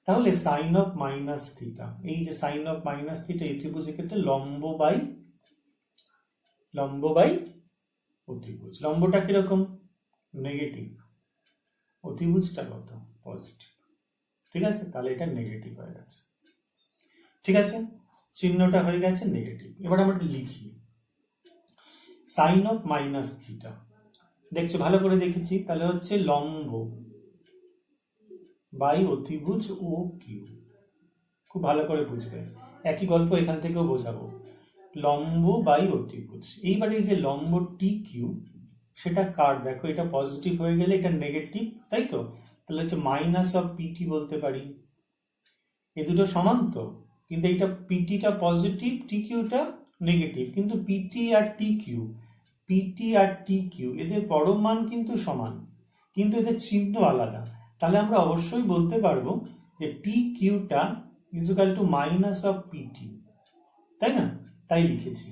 তাহলে সাইন অফ মাইনাস থিটা, এই যে সাইন অফ মাইনাস থিটা এই ত্রিভুজের ক্ষেত্রে লম্ব বাই অতিভুজ। লম্বটা কিরকম? নেগেটিভ, অতিভুজটা কত? পজিটিভ, ঠিক আছে, তাহলে এটা নেগেটিভ হয়ে গেছে, ঠিক আছে, চিহ্নটা হয়ে গেছে নেগেটিভ। এবার আমরা লিখি সাইন অফ মাইনাস থিটা, দেখছো ভালো করে দেখেছি, তাহলে হচ্ছে লম্ব বাই অতিভুজ ও কিউ, খুব ভালো করে বুঝবে, একই গল্প এখান থেকেও বোঝাবো, লম্ব বাই অতিভুজ। এইবারে যে লম্ব টি কিউ, সেটা কার, দেখো এটা পজিটিভ হয়ে গেলে এটা নেগেটিভ, তাই তো, তাহলে হচ্ছে মাইনাস অফ পিটি বলতে পারি, এ দুটো সমান তো, কিন্তু এইটা পিটিটা পজিটিভ, টি কিউটা নেগেটিভ, কিন্তু পিটি আর টি কিউ এদের পরম মান কিন্তু সমান, কিন্তু এদের চিহ্ন আলাদা। তাহলে আমরা অবশ্যই বলতে পারবো যে টি কিউটা equal to minus of PT, তাই না, তাই লিখেছি।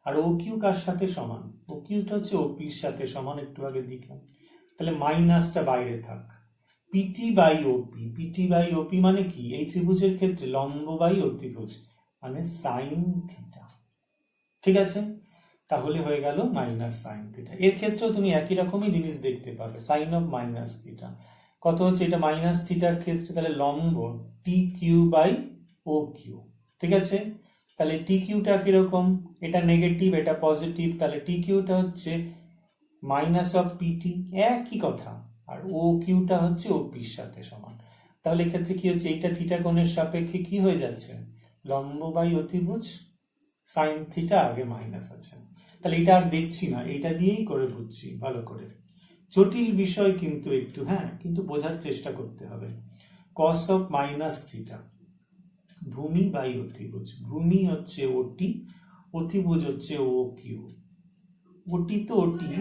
আর ও কিউ কার সাথে সমান? ও কিউটা হচ্ছে ওপির সাথে সমান, একটু আগে দেখলাম, তাহলে মাইনাসটা বাইরে থাক, পিটি বাই ওপি মানে কি, এই ত্রিভুজের ক্ষেত্রে লম্ব বাই অতিভুজ মানে সাইন থিটা, ঠিক আছে, তাহলে হয়ে গেল মাইনাস সাইন থিটা। এর ক্ষেত্রেও তুমি একই রকমই জিনিস দেখতে পাবে, সাইন অফ মাইনাস থিটা কত হচ্ছে, এটা মাইনাস থিটার ক্ষেত্রে তাহলে লম্ব টি কিউ বাই ও কিউ, ঠিক আছে, তাহলে টি কিউটা কিরকম, এটা নেগেটিভ এটা পজিটিভ, তাহলে টি কিউটা হচ্ছে মাইনাস অফ পিটি, একই কথা, আর ও কিউটা হচ্ছে ওপির সাথে সমান। তাহলে এক্ষেত্রে কি হচ্ছে, এইটা থিটা কোণের সাপেক্ষে কি হয়ে যাচ্ছে, লম্ব বাই অতিভুজ, সাইন থিটা আগে মাইনাস আছে, তাহলে এটা আর দেখছি না, এটা দিয়েই করে বুঝছি ভালো করে। জটিল বিষয় কিন্তু একটু, হ্যাঁ, কিন্তু বোঝার চেষ্টা করতে হবে। কস অফ মাইনাস থিটা, ভূমি বাই অতিভুজ, ভূমি হচ্ছে ওটি, অতিভুজ হচ্ছে ও কিউ, ওটি তো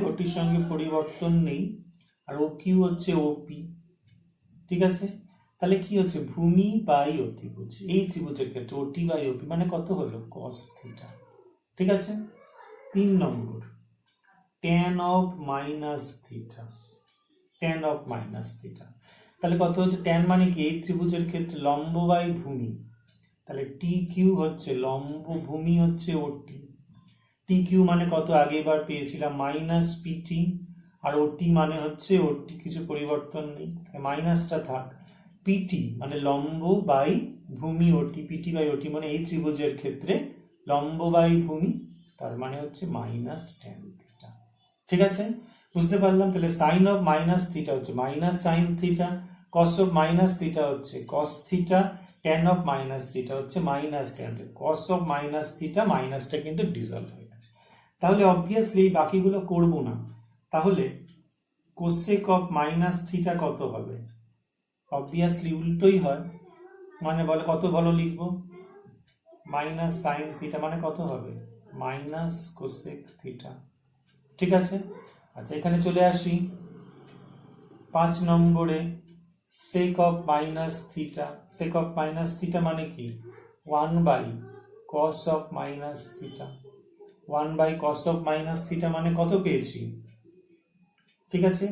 ওটির সঙ্গে পরিবর্তন নেই, আর ও কিউ হচ্ছে ওপি, ঠিক আছে, তাহলে কি হচ্ছে ভূমি বাই অতিভুজ, এই ত্রিভুজের ক্ষেত্রে ওটি বাই ওপি মানে কত হলো, কস থিটা, ঠিক আছে। 3 নম্বর ট্যান অফ মাইনাস থিটা, তাহলে কত হচ্ছে, ট্যান মানে কি, এই ত্রিভুজের ক্ষেত্রে লম্ব বাই ভূমি, তাহলে টি কিউ হচ্ছে লম্ব, ভূমি হচ্ছে ওটি, টি কিউ মানে কত, আগে এবার পেয়েছিলাম মাইনাস পিটি, আর ওটি মানে হচ্ছে ওটি কিছু পরিবর্তন নেই, মাইনাসটা থাক, পিটি মানে লম্ব বাই ভূমি ওটি, পিটি বাই ওটি মানে এই ত্রিভুজের ক্ষেত্রে লম্ব বাই ভূমি, তার মানে হচ্ছে মাইনাস ট্যান থিটা, ঠিক আছে। বুঝতে পারলাম? তাহলে সাইন অফ মাইনাস থিটা হচ্ছে minus sine theta, cos of minus theta হচ্ছে cos theta, tan of minus theta হচ্ছে minus tan. Cos of minus theta, মাইনাসটা কিন্তু ডিজলভ হয়ে গেছে। তাহলে অবভিয়াসলি এই বাকিগুলো করব না। তাহলে কোসেক অফ মাইনাস থিটা কত হবে? অবভিয়াসলি উল্টোই হয়, মানে বলে কত ভালো লিখবো, মাইনাস সাইন থিটা মানে কত হবে, মাইনাস কোসেক থিটা। ঠিক আছে, আচ্ছা এখানে চলে আসি 5 নম্বরে, sec of minus theta. Sec of minus theta মানে কি, 1 by cos of minus theta. 1 by cos of minus theta মানে কত পেয়েছি? ঠিক আছে,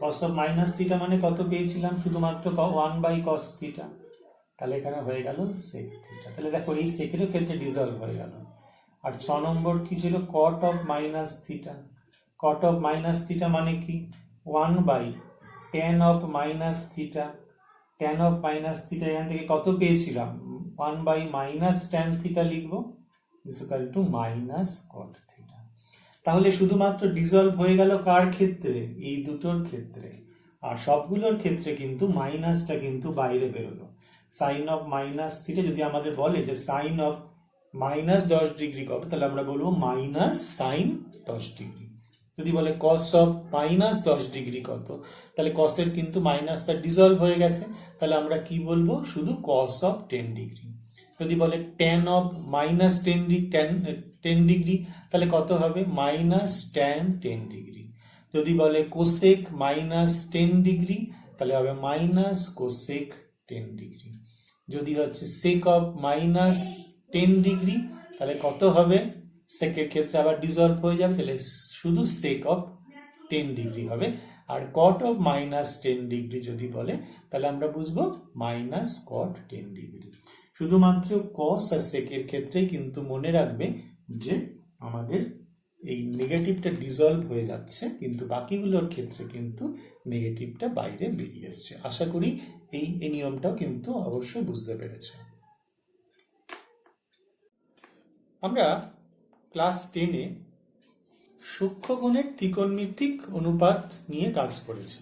কস অফ মাইনাস থিটা মানে কত পেয়েছিলাম? শুধুমাত্র 1 বাই কস থিটা। তাহলে এখানে হয়ে গেল সেক থিটা। তাহলে দেখো এই সেকেরও ক্ষেত্রে ডিজলভ হয়ে গেল। আর 6 নম্বর কি ছিল, cot of minus theta. Cot of minus theta মানে কি, 1 by tan of minus theta. Tan of minus theta এখান থেকে কত পেয়েছিলাম, 1 বাই মাইনাস ট্যান থিটা লিখবো, equal to minus cot theta. তাহলে শুধুমাত্র ডিজলভ হয়ে গেল কার ক্ষেত্রে, এই দুটোর ক্ষেত্রে। আর সবগুলোর ক্ষেত্রে কিন্তু মাইনাসটা কিন্তু বাইরে বেরোলো। সাইন অফ মাইনাস থিটা যদি আমাদের বলে যে সাইন অফ মাইনাস 10 ডিগ্রি কত, তাহলে আমরা বলবো মাইনাস সাইন 10 ডিগ্রি। যদি বলে কস অফ মাইনাস 10 ডিগ্রি কত, তাহলে কসের কিন্তু মাইনাসটা ডিজলভ হয়ে গেছে, তাহলে আমরা কি বলবো, শুধু কস অফ 10 ডিগ্রি। যদি বলে ট্যান অফ মাইনাস 10 ডিগ্রি, তাহলে কত হবে, মাইনাস ট্যান 10 ডিগ্রি। যদি বলে কোসেক মাইনাস 10 ডিগ্রি, তাহলে হবে মাইনাস কোসেক 10 ডিগ্রি। যদি হচ্ছে সেক অফ মাইনাস 10 ডিগ্রি, তাহলে কত হবে, সেকের ক্ষেত্রে আবার ডিজলভ হয়ে যাবে, তাহলে শুধু সেক অফ 10 ডিগ্রি হবে। আর কট অফ মাইনাস 10 ডিগ্রি যদি বলে, তাহলে আমরা বুঝবো মাইনাস কট 10 ডিগ্রি। শুধুমাত্র কস আর সেকের ক্ষেত্রেই কিন্তু মনে রাখবে যে আমাদের এই নেগেটিভটা ডিজলভ হয়ে যাচ্ছে, কিন্তু বাকিগুলোর ক্ষেত্রে কিন্তু নেগেটিভটা বাইরে বেরিয়ে এসছে। আশা করি এই নিয়মটাও কিন্তু অবশ্যই বুঝতে পেরেছ। আমরা ক্লাস 10-এ সূক্ষ্মকোণের ত্রিকোণমিতিক অনুপাত নিয়ে কাজ করেছি।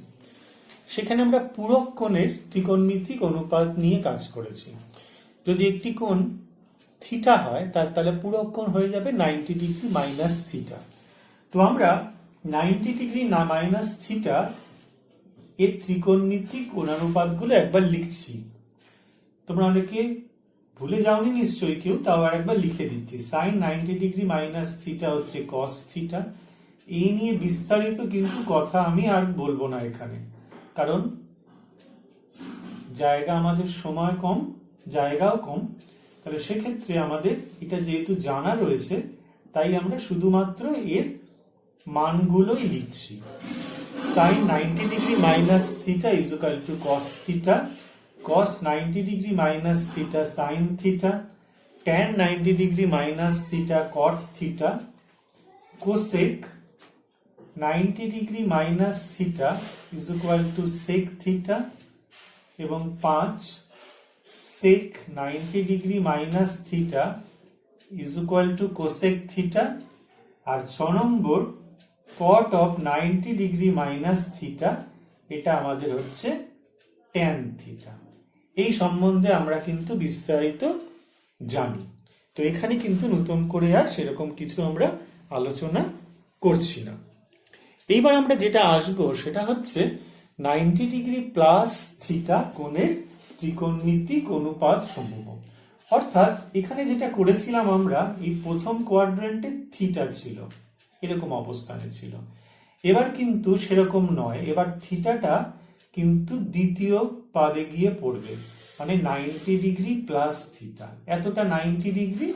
সেখানে আমরা পূরক কোণের ত্রিকোণমিতিক অনুপাত নিয়ে কাজ করেছি। যদি একটি কোণ থিটা হয়, তাহলে পূরক কোণ হয়ে যাবে 90 ডিগ্রি মাইনাস থিটা। তো আমরা 90 ডিগ্রি মাইনাস থিটা এর ত্রিকোণমিতিক কোণানুপাতগুলো একবার লিখছি। তোমরা অনেকে ভুলে যাওনি নিশ্চয়ই কেউ, তাও আর একবার লিখে দিচ্ছি। সাইন 90 ডিগ্রি মাইনাস থিটা হচ্ছে কস থিটা। এই নিয়ে বিস্তারিত কিন্তু কথা আমি আর বলবো না এখানে, কারণ জায়গা আমাদের সময় কম, জায়গাও কম। তাহলে সেক্ষেত্রে আমাদের এটা যেহেতু জানা রয়েছে, তাই আমরা শুধুমাত্র এর মানগুলোই লিখছি। Sine 90 degree minus theta is equal to cos theta, cos 90 degree minus theta sine theta, tan 90 degree minus theta cot theta, cosec 90 degree minus theta is equal to sec theta, এবং 5 sec 90 degree minus theta is equal to cosec theta. আর 6 number cot of 90 degree minus theta, এটা আমাদের হচ্ছে tan থিটা। এই সম্বন্ধে আমরা কিন্তু বিস্তারিত জানি। তো এখানে কিন্তু নতুন করে আর সেরকম কিছু আমরা আলোচনা করছি না। এইবার আমরা যেটা আসবো সেটা হচ্ছে 90 ডিগ্রি প্লাস থিটা কোণের ত্রিকোণমিতিক অনুপাত সমূহ। অর্থাৎ এখানে যেটা করেছিলাম আমরা, এই প্রথম কোয়াড্রেন্টে থিটা ছিল, এরকম অবস্থানে ছিল। এবার কিন্তু সেরকম নয়, এবার থিটাটা কিন্তু দ্বিতীয় পাদে গিয়ে পড়বে, মানে 90 ডিগ্রি প্লাস থিটা, এতটা 90 ডিগ্রি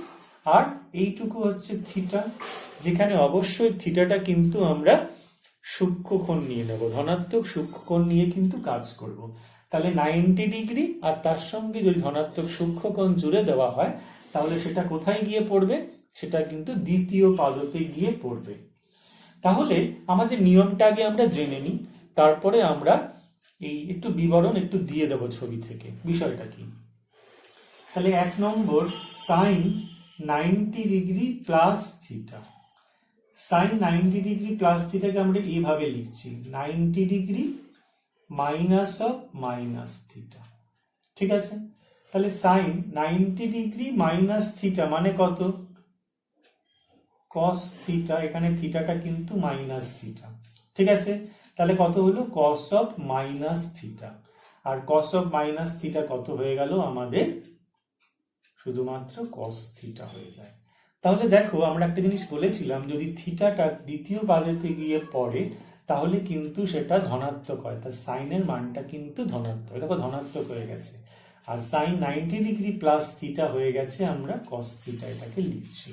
আর এইটুকু হচ্ছে থিটা, যেখানে অবশ্যই থিটাটা কিন্তু আমরা সূক্ষ্মকোণ নিয়ে নেব, ধনাত্মক সূক্ষ্মকোণ নিয়ে কিন্তু কাজ করব। তাহলে 90 ডিগ্রি আর তার সঙ্গে যদি ধনাত্মক সূক্ষ্মকোণ জুড়ে দেওয়া হয়, তাহলে সেটা কোথায় গিয়ে পড়বে, সেটা কিন্তু দ্বিতীয় পাদতে গিয়ে পড়বে। তাহলে আমাদের নিয়মটা আগে আমরা জেনে নিই, তারপরে আমরা এই একটু বিবরণ একটু দিয়ে দেব ছবি থেকে বিষয়টা কি। তাহলে 1 নম্বর sine 90 degree plus theta. Sine 90 degree plus থিটাকে আমরা এইভাবে লিখছি 90 degree minus of minus theta. ঠিক আছে, তাহলে সাইন 90 ডিগ্রি মাইনাস থিটা মানে কত? কস থিটা, এখানে থিটাটা কিন্তু মাইনাস থিটা। ঠিক আছে, তাহলে কত হলো? Cos of minus theta. আর কস অফ মাইনাস থিটা কত হয়ে গেল আমাদের? শুধুমাত্র কস থিটা হয়ে যায়। তাহলে দেখো আমরা একটা জিনিস বলেছিলাম, যদি থিটাটা দ্বিতীয় পাদেতে গিয়ে পড়ে তাহলে কিন্তু সেটা ধনাত্মক হয়, তার সাইনের মানটা কিন্তু ধনাত্মক। দেখো ধনাত্মক হয়ে গেছে, আর সাইন 90 ডিগ্রি প্লাস থিটা হয়ে গেছে, আমরা কস থিটা এটাকে লিখছি।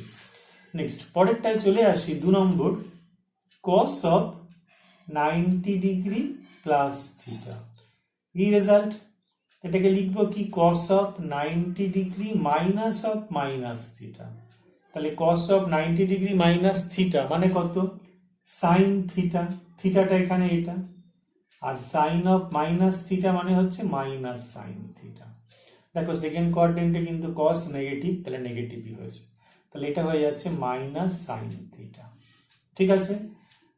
নেক্সট পরেরটায় চলে আসি, 2 নম্বর, cos of 90 degree plus theta. এই রেজাল্ট, এটাকে লিখবো কি? Cos of 90 degree minus of minus theta. তাহলে cos of 90 degree minus theta মানে কত? সাইন থিটা, থিটাটা এখানে এটা, আর সাইন অফ মাইনাস থিটা মানে হচ্ছে মাইনাস সাইন থিটা। দেখো সেকেন্ড কোয়াড্রেন্টে কিন্তু কস নেগেটিভ, তাহলে নেগেটিভই হয়েছে, তাহলে এটা হয়ে যাচ্ছে মাইনাস সাইন থিটা। ঠিক আছে,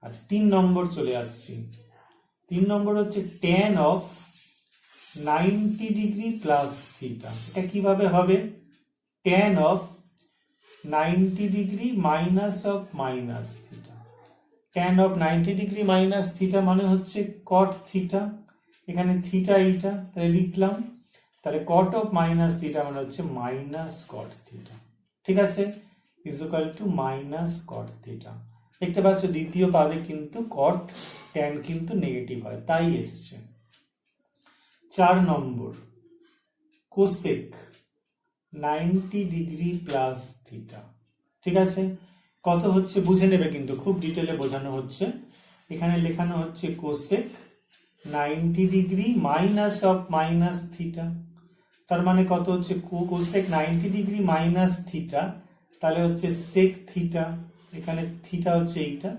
আচ্ছা 3 নম্বর চলে আসছি। 3 নম্বর হচ্ছে tan of 90 degree plus theta. এটা কিভাবে হবে? tan of 90 degree minus of minus theta. tan of 90 degree minus theta মানে হচ্ছে cot থিটা, এখানে থিটা এইটা, তাহলে লিখলাম, তাহলে cot অফ মাইনাস থিটা মানে হচ্ছে মাইনাস cot থিটা। ঠিক আছে, is equal to minus cot theta. দেখতে পাচ্ছ দ্বিতীয় পাদে কিন্তু cot tan কিন্তু নেগেটিভ হয়, তাই এসছে। 4 নম্বর, কোসেক 90 ডিগ্রি প্লাস থিটা। ঠিক আছে, কত হচ্ছে বুঝে নেবে, কিন্তু খুব ডিটেলে বোঝানো হচ্ছে। এখানে লেখানো হচ্ছে cosec 90 degree minus of minus theta, তার মানে কত হচ্ছে? কোসেক 90 ডিগ্রি মাইনাস থিটা, তাহলে হচ্ছে সেক থিটা, এখানে থিটা হচ্ছে এইটা,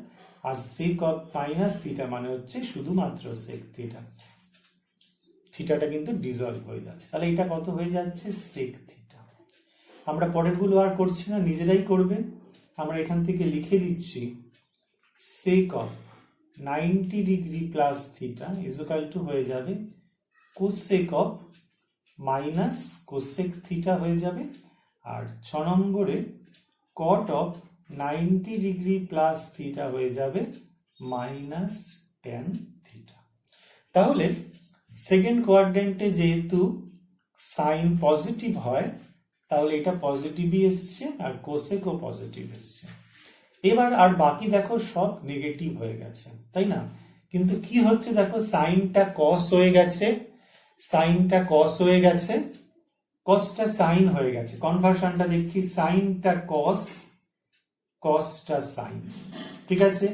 আর সেক অফ মাইনাস থিটা মানে হচ্ছে শুধুমাত্র সেক থিটা। থিটাটা কিন্তু ডিজলভ হয়ে যাচ্ছে, তাহলে এটা কত হয়ে যাচ্ছে? Sec theta. আমরা পরেরগুলো আর করছি না, নিজেরাই করবে। আমরা এখান থেকে লিখে দিচ্ছি sec of 90 degree plus theta is equal to হয়ে যাবে cosec of minus cosec theta হয়ে যাবে, আর 6 নম্বরে cot of 90 degree plus theta হয়ে যাবে মাইনাস ট্যান থিটা। তাহলে সেকেন্ড কোয়াড্রেন্টে যেহেতু সাইন পজিটিভ হয়, তাহলে এটা পজিটিভই এসছে, আর কোসেকও পজিটিভ এসছে। এবার আর বাকি দেখো সব নেগেটিভ হয়ে গেছে, তাই না? কিন্তু কি হচ্ছে দেখো, সাইনটা কস হয়ে গেছে, সাইনটা কস হয়ে গেছে, কসটা সাইন হয়ে গেছে। কনভার্সনটা দেখছি, সাইনটা কস, কসটা সাইন। ঠিক আছে,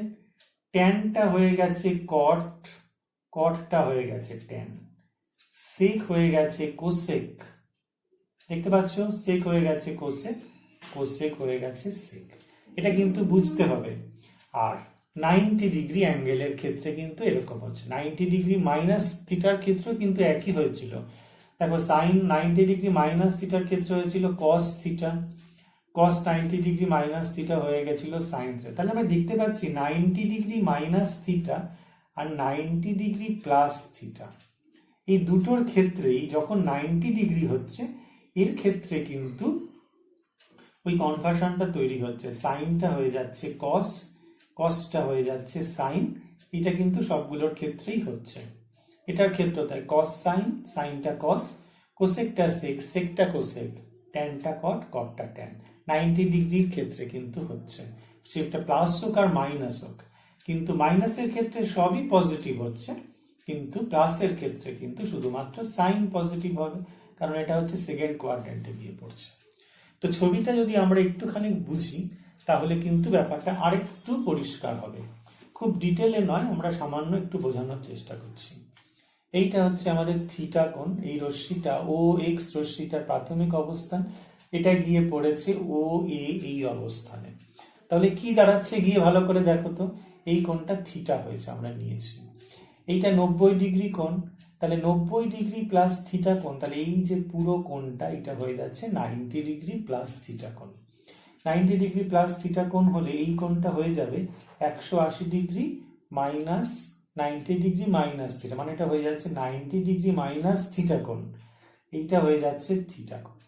ট্যানটা হয়ে গেছে কট, কটটা হয়ে গেছে ট্যান, সেক হয়ে গেছে কোসেক। দেখতে পাচ্ছ, সেক হয়ে গেছে কোসেক, কোসেক হয়ে গেছে সেক। এটা কিন্তু বুঝতে হবে। আর 90 ডিগ্রি অ্যাঙ্গেলের ক্ষেত্রে কিন্তু এরকম হচ্ছে, 90 ডিগ্রি মাইনাস থিটার ক্ষেত্রেও কিন্তু একই হয়েছিল। দেখো সাইন 90 ডিগ্রি মাইনাস থিটার ক্ষেত্রে হয়েছিল কস থিটা, কস 90 ডিগ্রি মাইনাস থিটা হয়ে গেছিল সাইন থিটা। তাহলে আমরা দেখতে পাচ্ছি 90 ডিগ্রি মাইনাস থিটা আর 90 ডিগ্রি প্লাস থিটা, এই দুটোর ক্ষেত্রেই যখন 90 ডিগ্রি হচ্ছে, এর ক্ষেত্রে কিন্তু ওই কনভার্সনটা তৈরি হচ্ছে, সাইনটা হয়ে যাচ্ছে কস, কসটা হয়ে যাচ্ছে সাইন। এটা কিন্তু সবগুলোর ক্ষেত্রেই হচ্ছে, এটার ক্ষেত্রে তাই কস সাইন, সাইনটা কস, কোসেকটা সেক, সেকটা কোসেক, ট্যানটা কট, কটটা ট্যান। 90 ডিগ্রির ক্ষেত্রে কিন্তু হচ্ছে, সেটা প্লাস হোক আর মাইনাস হোক, কিন্তু মাইনাসের ক্ষেত্রে সবই পজিটিভ হচ্ছে, কিন্তু প্লাসের ক্ষেত্রে কিন্তু শুধুমাত্র সাইন পজিটিভ হবে, কারণ এটা হচ্ছে সেকেন্ড কোয়াড্রেন্টে গিয়ে পড়ছে। তো ছবিটা যদি আমরা একটুখানি বুঝি তাহলে কিন্তু ব্যাপারটা আরেকটু পরিষ্কার হবে। খুব ডিটেলে নয়, আমরা সামান্য একটু বোঝানোর চেষ্টা করছি। এইটা হচ্ছে আমাদের থিটা কোণ, এই রশ্মিটা ও এক্স রশ্মিটার প্রাথমিক অবস্থান, এটা গিয়ে পড়েছে ও এ এই অবস্থানে। তাহলে কি দাঁড়াচ্ছে গিয়ে ভালো করে দেখো তো, এই কোণটা থিটা হয়েছে, আমরা নিয়েছি। এইটা 90 ডিগ্রি কোণ, তাহলে 90 ডিগ্রি প্লাস থিটা কোণ, তাহলে এই যে পুরো কোণটা এটা হয়ে যাচ্ছে 90 ডিগ্রি প্লাস থিটা কোণ। 90 ডিগ্রি প্লাস থিটা কোণ হলে এই কোণটা হয়ে যাবে 180 degree minus 90 degree minus theta, মানে এটা হয়ে যাচ্ছে 90 ডিগ্রি মাইনাস থিটা কোণ, এইটা হয়ে যাচ্ছে থিটা কোণ।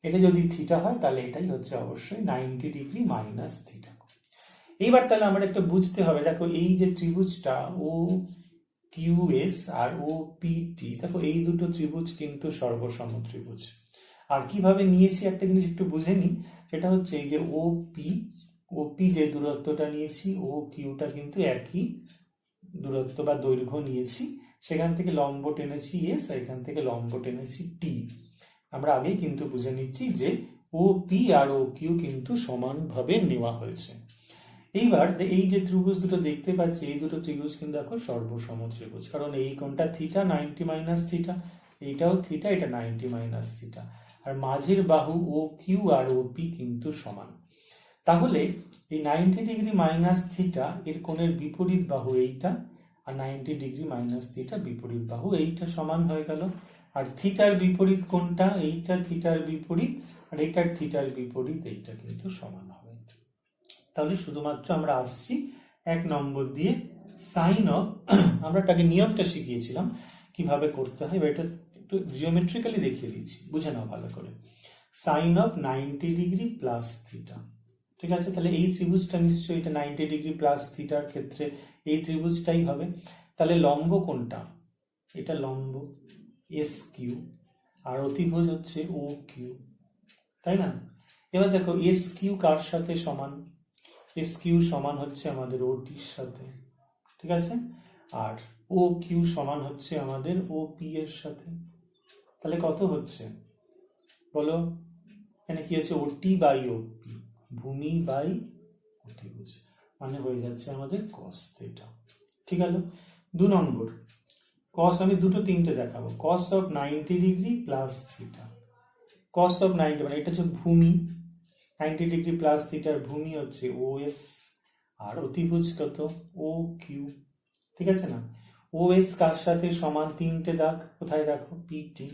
এটা যদি থিটা হয় তাহলে এটাই হচ্ছে অবশ্যই 90 ডিগ্রি মাইনাস থিটা কোণ। এইবার তাহলে আমরা একটা বুঝতে হবে, দেখো এই যে ত্রিভুজটা ও কিউএস আর ও পিটি, দেখো এই দুটো ত্রিভুজ কিন্তু সর্বসম ত্রিভুজ। আর কিভাবে নিয়েছি একটা জিনিস একটু বুঝে নি, সেটা হচ্ছে এই যে ওপি যে দূরত্বটা নিয়েছি, ও কিউটা কিন্তু একই দূরত্ব বা দৈর্ঘ্য নিয়েছি, সেখান থেকে লম্ব টেনেছি এস, আর এখান থেকে লম্ব টেনেছি টি। আমরা আগেই কিন্তু বুঝে নিচ্ছি যে O P R O Q কিন্তু সমানভাবে নেওয়া হয়েছে। এইবার এই যে ত্রিভুজ দুটো দেখতে পাচ্ছি, এই দুটো ত্রিভুজ কিন্তু এখন সর্বসম ত্রিভুজ, কারণ এই কোণটা থিটা 90 মাইনাস থিটা, এইটাও থিটা, এটা 90 মাইনাস থিটা, আর মাঝের বাহু O Q R O P কিন্তু সমান। তাহলে এই 90 ডিগ্রি মাইনাস থিটা এর কোণের বিপরীত বাহু এইটা, আর 90 ডিগ্রি মাইনাস থিটা বিপরীত বাহু এইটা সমান হয়ে গেল। আর থিটার বিপরীত কোণটা এইটা, থিটার বিপরীত, আর এইটার থিটার বিপরীত, এইটা কিন্তু সমান হবে। তাহলে শুধুমাত্র আমরা আসছি 1 নম্বর দিয়ে সাইন অফ, আমরা তাকে নিয়মটা শিখিয়েছিলাম কিভাবে করতে হয়, এটা একটু জিওমেট্রিক্যালি দেখিয়ে দিচ্ছি, বুঝে নাও ভালো করে। Sine of 90 degree plus theta, ঠিক আছে? তাহলে এই ত্রিভুজটা নিশ্চয়ই এটা 90 ডিগ্রি প্লাস থিটার ক্ষেত্রে এই ত্রিভুজটাই হবে। তাহলে লম্ব কোনটা? এটা লম্ব এস কিউ, আর অতিভুজ হচ্ছে ও কিউ, তাই না? এবার দেখো এস কিউ কার সাথে সমান? এস কিউ সমান হচ্ছে আমাদের ওটির সাথে, ঠিক আছে? আর ও কিউ সমান হচ্ছে আমাদের ও পি এর সাথে। তাহলে কত হচ্ছে বলো? এখানে কি আছে? ওটি বাই ওপি, ভূমি বাই অতিভুজ, মানে হয়ে যাচ্ছে আমাদের কস থিটা। ঠিক আছে? 2 নম্বর কস, আমি দুটো তিনটে দেখাবো। কস of 90 degree plus theta, cos of 90 মানে এটা হচ্ছে ভূমি, 90 ডিগ্রি প্লাস থিটার ভূমি হচ্ছে ও এস, আর অতিভুজ কত? ও কিউ, ঠিক আছে না? ও এস কার সাথে সমান? তিনটে দাগ কোথায় দেখো? পিটি,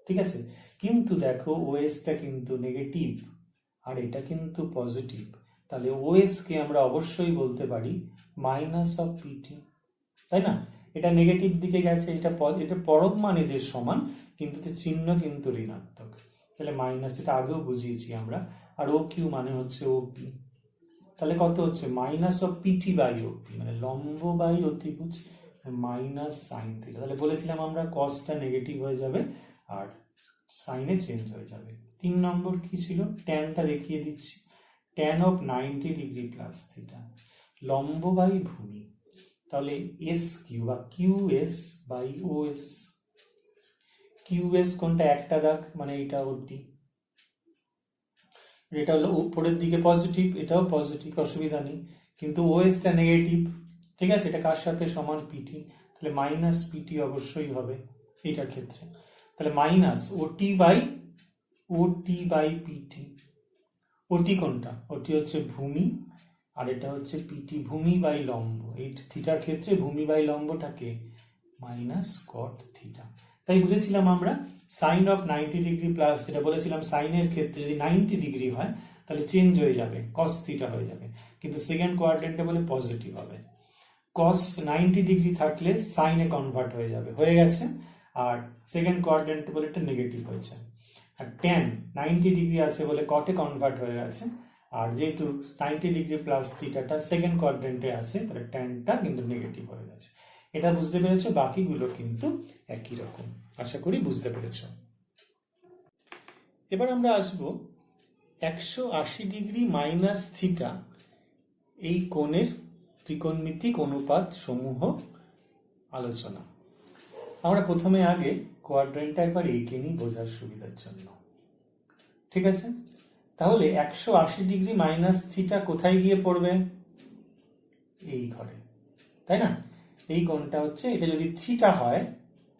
ঠিক আছে? কিন্তু দেখো ও এসটা কিন্তু নেগেটিভ আর এটা কিন্তু পজিটিভ, তাহলে ও এস কে আমরা অবশ্যই বলতে পারি মাইনাস অফ পিটি, তাই না? এটা নেগেটিভ দিকে গেছে, এটা পরম মান এদের সমান, কিন্তু চিহ্ন কিন্তু ঋণাত্মক, তাহলে মাইনাস, এটা আগেও বুঝিয়েছি আমরা। আর ও কিউ মানে হচ্ছে ও পি, তাহলে কত হচ্ছে? Minus of PT by O P, মানে লম্ব বাই অতিভুজ, মাইনাস সাইন থিটা। তাহলে বলেছিলাম আমরা কসটা নেগেটিভ হয়ে যাবে আর সাইনে চেঞ্জ হয়ে যাবে। 3 নম্বর কি ছিল? ট্যানটা দেখিয়ে দিচ্ছি। Tan of 90 degree plus theta, লম্ব বাই ভূমি, তাহলে এস কিউ বা Q S by O S. Q S কোনটা? একটা দাগ, মানে এটা ওটি, এটা হলো উপরের দিকে পজিটিভ, এটাও পজিটিভ, অসুবিধা নেই, কিন্তু ও এসটা নেগেটিভ, ঠিক আছে? এটা কার সাথে সমান? পিটি, তাহলে মাইনাস পিটি অবশ্যই হবে এইটার ক্ষেত্রে। তাহলে মাইনাস ওটি বাই পিটি। ওটি কোনটা? ওটি হচ্ছে ভূমি, আর এটা হচ্ছে পিটি, ভূমি বাই লম্ব। এই থিটার ক্ষেত্রে ভূমি বাই লম্বটাকে মাইনাস কট থিটা। তাই বুঝেছিলাম আমরা সাইন অফ 90 ডিগ্রি প্লাস, এটা বলেছিলাম সাইনের ক্ষেত্রে যদি 90 ডিগ্রি হয় তাহলে চেঞ্জ হয়ে যাবে, কস থিটা হয়ে যাবে, কিন্তু সেকেন্ড কোয়াড্রেন্টে বলে পজিটিভ হবে। কস 90 ডিগ্রি থাকলে সাইনে কনভার্ট হয়ে যাবে, হয়ে গেছে, আর সেকেন্ড কোয়াড্রেন্টে বলে এটা নেগেটিভ হয়েছে। আর ট্যান 90 ডিগ্রি আছে বলে কটে কনভার্ট হয়ে গেছে, আর যেহেতু 90 ডিগ্রি প্লাস থিটাটা সেকেন্ড কোয়াড্রেন্টে আছে তাহলে ট্যানটা কিন্তু নেগেটিভ হয়ে গেছে। এটা বুঝতে পেরেছো? বাকিগুলো কিন্তু একই রকম, আশা করি বুঝতে পেরেছো। এবার আমরা আসব 180 ডিগ্রি মাইনাস থিটা এই কোণের ত্রিকোণমিতিক অনুপাত সমূহ আলোচনা। আমরা প্রথমে আগে কোয়াড্রেন্টটা একবার এঁকে নিই বোঝার সুবিধার জন্য, ঠিক আছে? তাহলে 180 ডিগ্রি মাইনাস থিটা কোথায় গিয়ে পড়বে? এই ঘরে, তাই না? এই কোণটা হচ্ছে, এটা যদি থিটা হয়,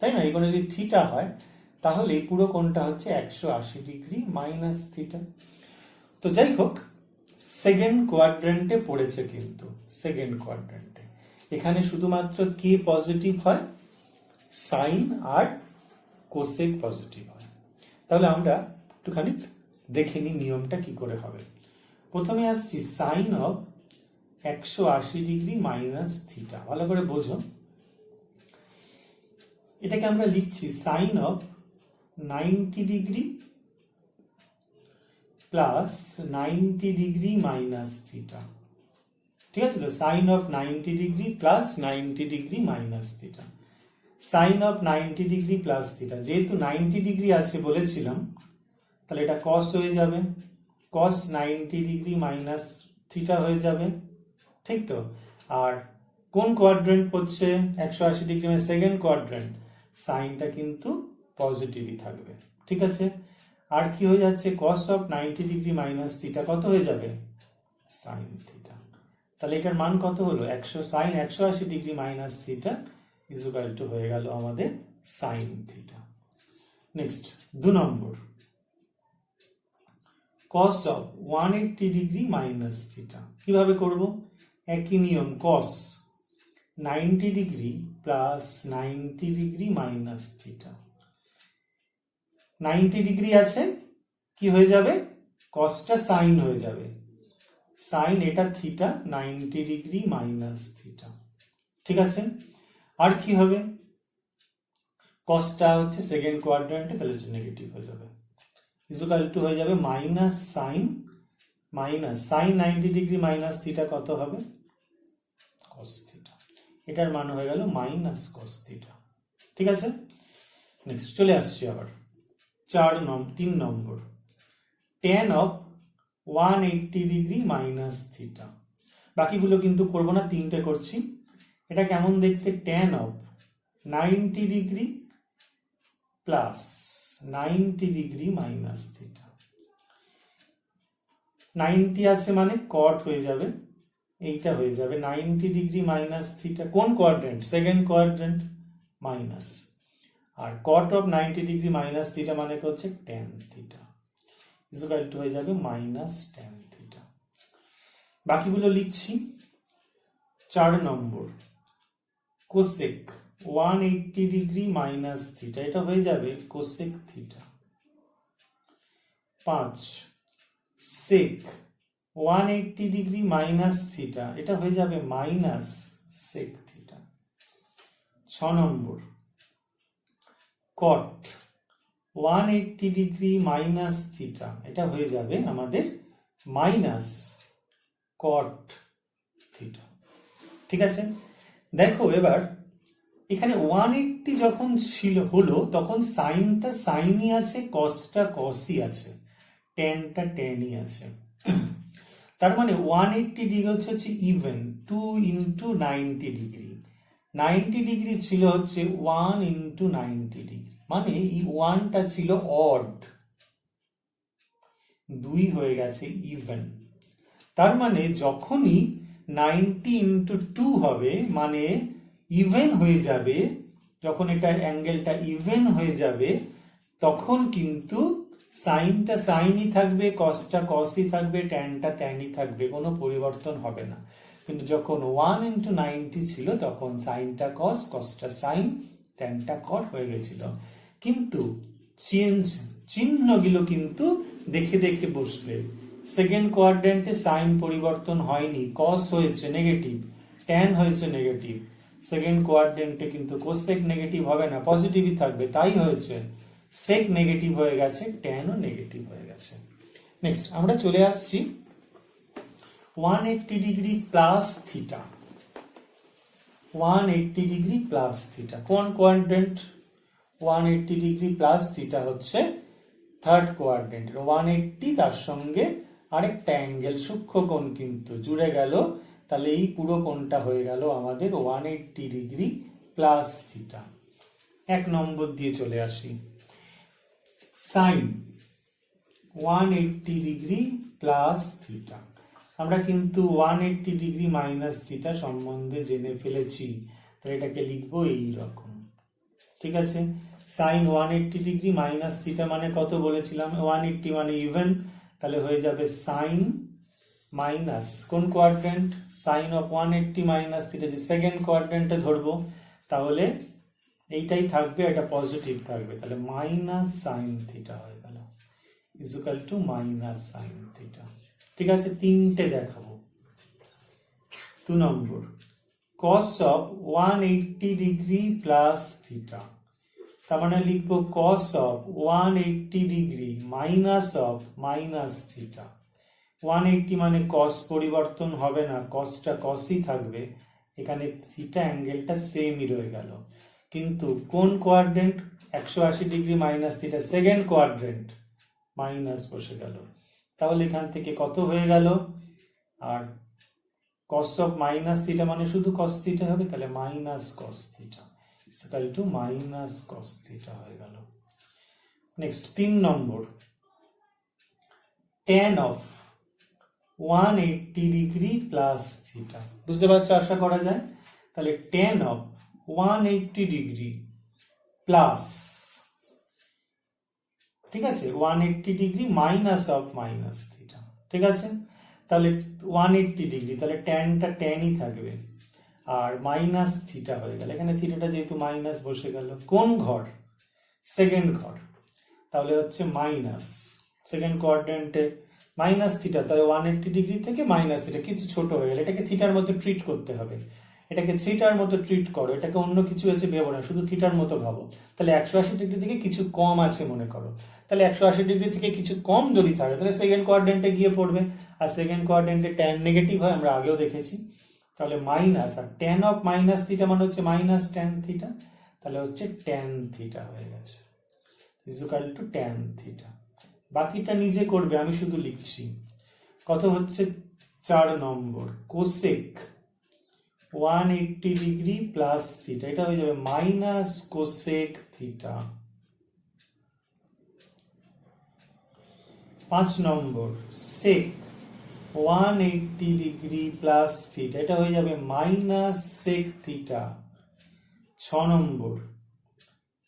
তাই না? এই কোণে যদি থিটা হয় তাহলে এই পুরো কোণটা হচ্ছে 180 ডিগ্রি মাইনাস থিটা। তো যাই হোক, সেকেন্ড কোয়াড্রেন্টে পড়েছে, কিন্তু সেকেন্ড কোয়াড্রেন্টে এখানে শুধুমাত্র কে পজিটিভ হয়? সাইন আর কোসেক পজিটিভ হয়। তাহলে আমরা একটুখানি দেখে নি নিয়মটা কি করে হবে। প্রথমে আসছি sine of 180 degree minus theta. ভালো করে বোঝো, এটাকে আমরা লিখছি sine of 90 degree plus 90 degree minus theta. ঠিক আছে, তো sine of 90 degree plus 90 degree minus theta. Sine of 90 degree plus theta, যেহেতু 90 ডিগ্রি আছে বলেছিলাম, তাহলে এটা কস হয়ে যাবে, কস 90 ডিগ্রি মাইনাস থিটা হয়ে যাবে। ঠিক তো, আর কোন কোয়াড্রেন্ট পড়ছে? 180 ডিগ্রি মানে সেকেন্ড কোয়াড্রেন্ট, সাইনটা কিন্তু পজিটিভই থাকবে। ঠিক আছে, আর কি হয়ে যাচ্ছে? Cos of 90 degree minus theta কত হয়ে যাবে? Sine theta. তাহলে এটার মান কত হলো? 100 sine 180 degree minus theta equal to হয়ে গেল আমাদের সাইন থিটা। নেক্সট 2 নম্বর, cos of 180 degree minus theta. কিভাবে করব? একই নিয়ম, cos 90 degree plus 90 degree minus theta. 90 degree আছে, কি হয়ে যাবে? কসটা সাইন হয়ে যাবে, সাইন এটা থিটা, 90 ডিগ্রি মাইনাস থিটা। ঠিক আছে, আর কি হবে? কসটা হচ্ছে সেকেন্ড কোয়াড্রেন্টে, তাহলে নেগেটিভ হয়ে যাবে, ইকুয়াল টু হয়ে যাবে minus sine 90 degree minus theta কত হবে? Cos theta. এটার মান হয়ে গেল মাইনাস কস থিটা। ঠিক আছে, নেক্সট চলে আসছি আবার 3 নম্বর, tan of 180 degree minus theta. বাকিগুলো কিন্তু করবো না, 3টে করছি। এটা কেমন দেখতে? tan of 90 degree plus 90 degree minus theta. 90 আছে মানে কট হয়ে যাবে, এইটা হয়ে যাবে 90 ডিগ্রি মাইনাস থিটা। কোন কোয়াড্রেন্ট? সেকেন্ড কোয়াড্রেন্ট, মাইনাস, আর cot of 90 degree minus theta মানে হচ্ছে tan থিটা, ইকুয়াল টু হয়ে যাবে মাইনাস tan থিটা। বাকিগুলো লিখছি। 4 নম্বর, কোসেক 180 ডিগ্রি মাইনাস থিটা, এটা হয়ে যাবে কোসেক থিটা। 5 সেক 180 ডিগ্রি মাইনাস থিটা, এটা হয়ে যাবে মাইনাস সেক থিটা। 6 নম্বর, কট 180 ডিগ্রি মাইনাস থিটা, এটা হয়ে যাবে আমাদের মাইনাস কট থিটা। ঠিক আছে, দেখো এবার এখানে 180 যখন হলো তখন সাইনটা সাইনই আছে, কসটা কসই আছে, ট্যানটা ট্যানই আছে। তার মানে 180 ডিগ্রি হচ্ছে ইভেন, 2 ইন্টু 90 ডিগ্রি। 90 ডিগ্রি ছিল হচ্ছে 1 ইন্টু 90 ডিগ্রি, মানে এই 1টা ছিল অড, 2 হয়ে গেছে ইভেন। তার মানে যখনই 90 ইন্টু 2 হবে মানে ইভেন হয়ে যাবে, যখন এটা অ্যাঙ্গেলটা ইভেন হয়ে যাবে তখন কিন্তু সাইনটা সাইনই থাকবে, কসটা কসই থাকবে, ট্যানটা ট্যানই থাকবে, কোনো পরিবর্তন হবে না। কিন্তু যখন 1 ইন্টু 90 ছিল তখন সাইনটা কস, কসটা সাইন, ট্যানটা কট হয়ে গেছিল। কিন্তু চিহ্নগুলো কিন্তু দেখে দেখে বসবে। সেকেন্ড কোয়াড্রেন্টে সাইন পরিবর্তন হয়নি, কস হয়েছে নেগেটিভ, ট্যান হয়েছে নেগেটিভ। সেকেন্ড কোয়াড্রেন্টে কিন্তু কোসেক নেগেটিভ হবে না, পজিটিভই থাকবে, তাই হয়েছে। সেক নেগেটিভ হয়ে গেছে, ট্যানও নেগেটিভ হয়ে গেছে। নেক্সট আমরা চলে আসছি 180 degree plus theta. 180 degree plus theta কোন কোয়াড্রেন্ট? 180 ডিগ্রি প্লাস থিটা হচ্ছে থার্ড কোয়াড্রেন্ট। 180 তার সঙ্গে আরেকটা অ্যাঙ্গেল সূক্ষ্ম কোণ কিন্তু জুড়ে গেল, তাহলে এই পুরো কোণটা হয়ে গেল আমাদের 180 ডিগ্রি প্লাস থিটা। 1 নম্বর দিয়ে চলে আসি, সাইন 180 ডিগ্রি প্লাস থিটা। আমরা কিন্তু 180 ডিগ্রি মাইনাস থিটা সম্বন্ধে জেনে ফেলেছি, তাহলে এটাকে লিখবো এই রকম। ঠিক আছে, সাইন 180 ডিগ্রি মাইনাস থিটা মানে কত বলেছিলাম? 180 মানে ইভেন, তাহলে হয়ে যাবে সাইন মাইনাস কোন quadrant? Sine of 180 minus theta, যে সেকেন্ড কোয়াড্রেন্টে ধরবো, তাহলে এইটাই থাকবে, এটা পজিটিভ থাকবে, তাহলে মাইনাস সাইন থিটা হয়ে গেল। Is equal to minus sine theta. ঠিক আছে, তিনটে দেখাবো। 2 নম্বর, cos of 180 degree plus theta, তার মানে লিখবো cos of 180 degree minus of minus theta. 180 মানে cos পরিবর্তন হবে না, cosটা cosই থাকবে, এখানে থিটা অ্যাঙ্গেলটা সেমই রয়ে গেল, কিন্তু কোন quadrant? 180 degree minus theta, second quadrant, minus বসে গেল। তাহলে এখান থেকে কত হয়ে গেল? আর cos অফ মাইনাস থিটা মানে শুধু cos থিটা হবে, তাহলে minus cos theta equal to minus cos theta হয়ে গেল। Next 3 number, tan of 180 degree plus theta. বুঝতে পারছো, আশা করা যায়। তাহলে tan অফ 180 ডিগ্রি প্লাস, ঠিক আছে, 180 degree minus of minus theta. ঠিক আছে, তাহলে 180 ডিগ্রি, তাহলে ট্যানটা ট্যানই থাকবে, আর মাইনাস থিটা হয়ে গেল, এখানে থিটাটা যেহেতু মাইনাস বসে গেল, কোন ঘর? সেকেন্ড ঘর, তাহলে হচ্ছে মাইনাস, সেকেন্ড কোয়াড্রেন্টে মাইনাস থিটা, তাহলে 180 ডিগ্রি থেকে মাইনাস থিটা, কিছু ছোট হয়ে গেল, এটাকে থিটার মতো ট্রিট করতে হবে, এটাকে থিটার মতো ট্রিট করো, এটাকে অন্য কিছু আছে ভেবো না, শুধু থিটার মতো ভাবো। তাহলে 180 ডিগ্রি থেকে কিছু কম আছে মনে করো, তাহলে 180 ডিগ্রি থেকে কিছু কম যদি থাকে তাহলে সেকেন্ড কোয়াড্রেন্টে গিয়ে পড়বে, আর সেকেন্ড কোয়াড্রেন্টে ট্যান নেগেটিভ হয়, আমরা আগেও দেখেছি। তাহলে মাইনাস, আর ট্যান অফ মাইনাস থিটা মানে হচ্ছে মাইনাস ট্যান থিটা, তাহলে হচ্ছে ট্যান থিটা হয়ে গেছে is equal two tan theta. বাকিটা নিজে করবে, আমি শুধু লিখছি। কত হচ্ছে? 4 নম্বর, কোসেক 180 ডিগ্রি প্লাস থিটা, এটা হয়ে যাবে মাইনাস কোসেক থিটা। 5 নম্বর, সেক 180 ডিগ্রি প্লাস থিটা, এটা হয়ে যাবে মাইনাস সেক থিটা। 6 নম্বর,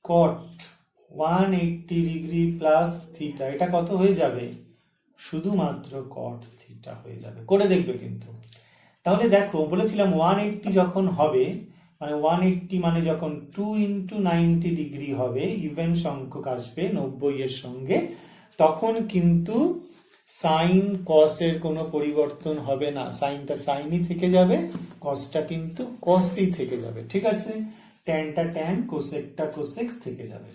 কট 180 ডিগ্রি প্লাস থিটা, এটা কত হয়ে যাবে? শুধুমাত্র কট থিটা হয়ে যাবে, করে দেখবে কিন্তু। তাহলে দেখো, বলেছিলাম 180 যখন হবে, মানে 180 মানে যখন 2 ইন্টু 90 ডিগ্রি হবে, ইভেন সংখ্যক আসবে 90 এর সঙ্গে, তখন কিন্তু সাইন কসের কোনো পরিবর্তন হবে না, সাইনটা সাইনই থেকে যাবে, কসটা কিন্তু কসই থেকে যাবে। ঠিক আছে, ট্যানটা ট্যান, কোসেকটা কোসেক থেকে যাবে,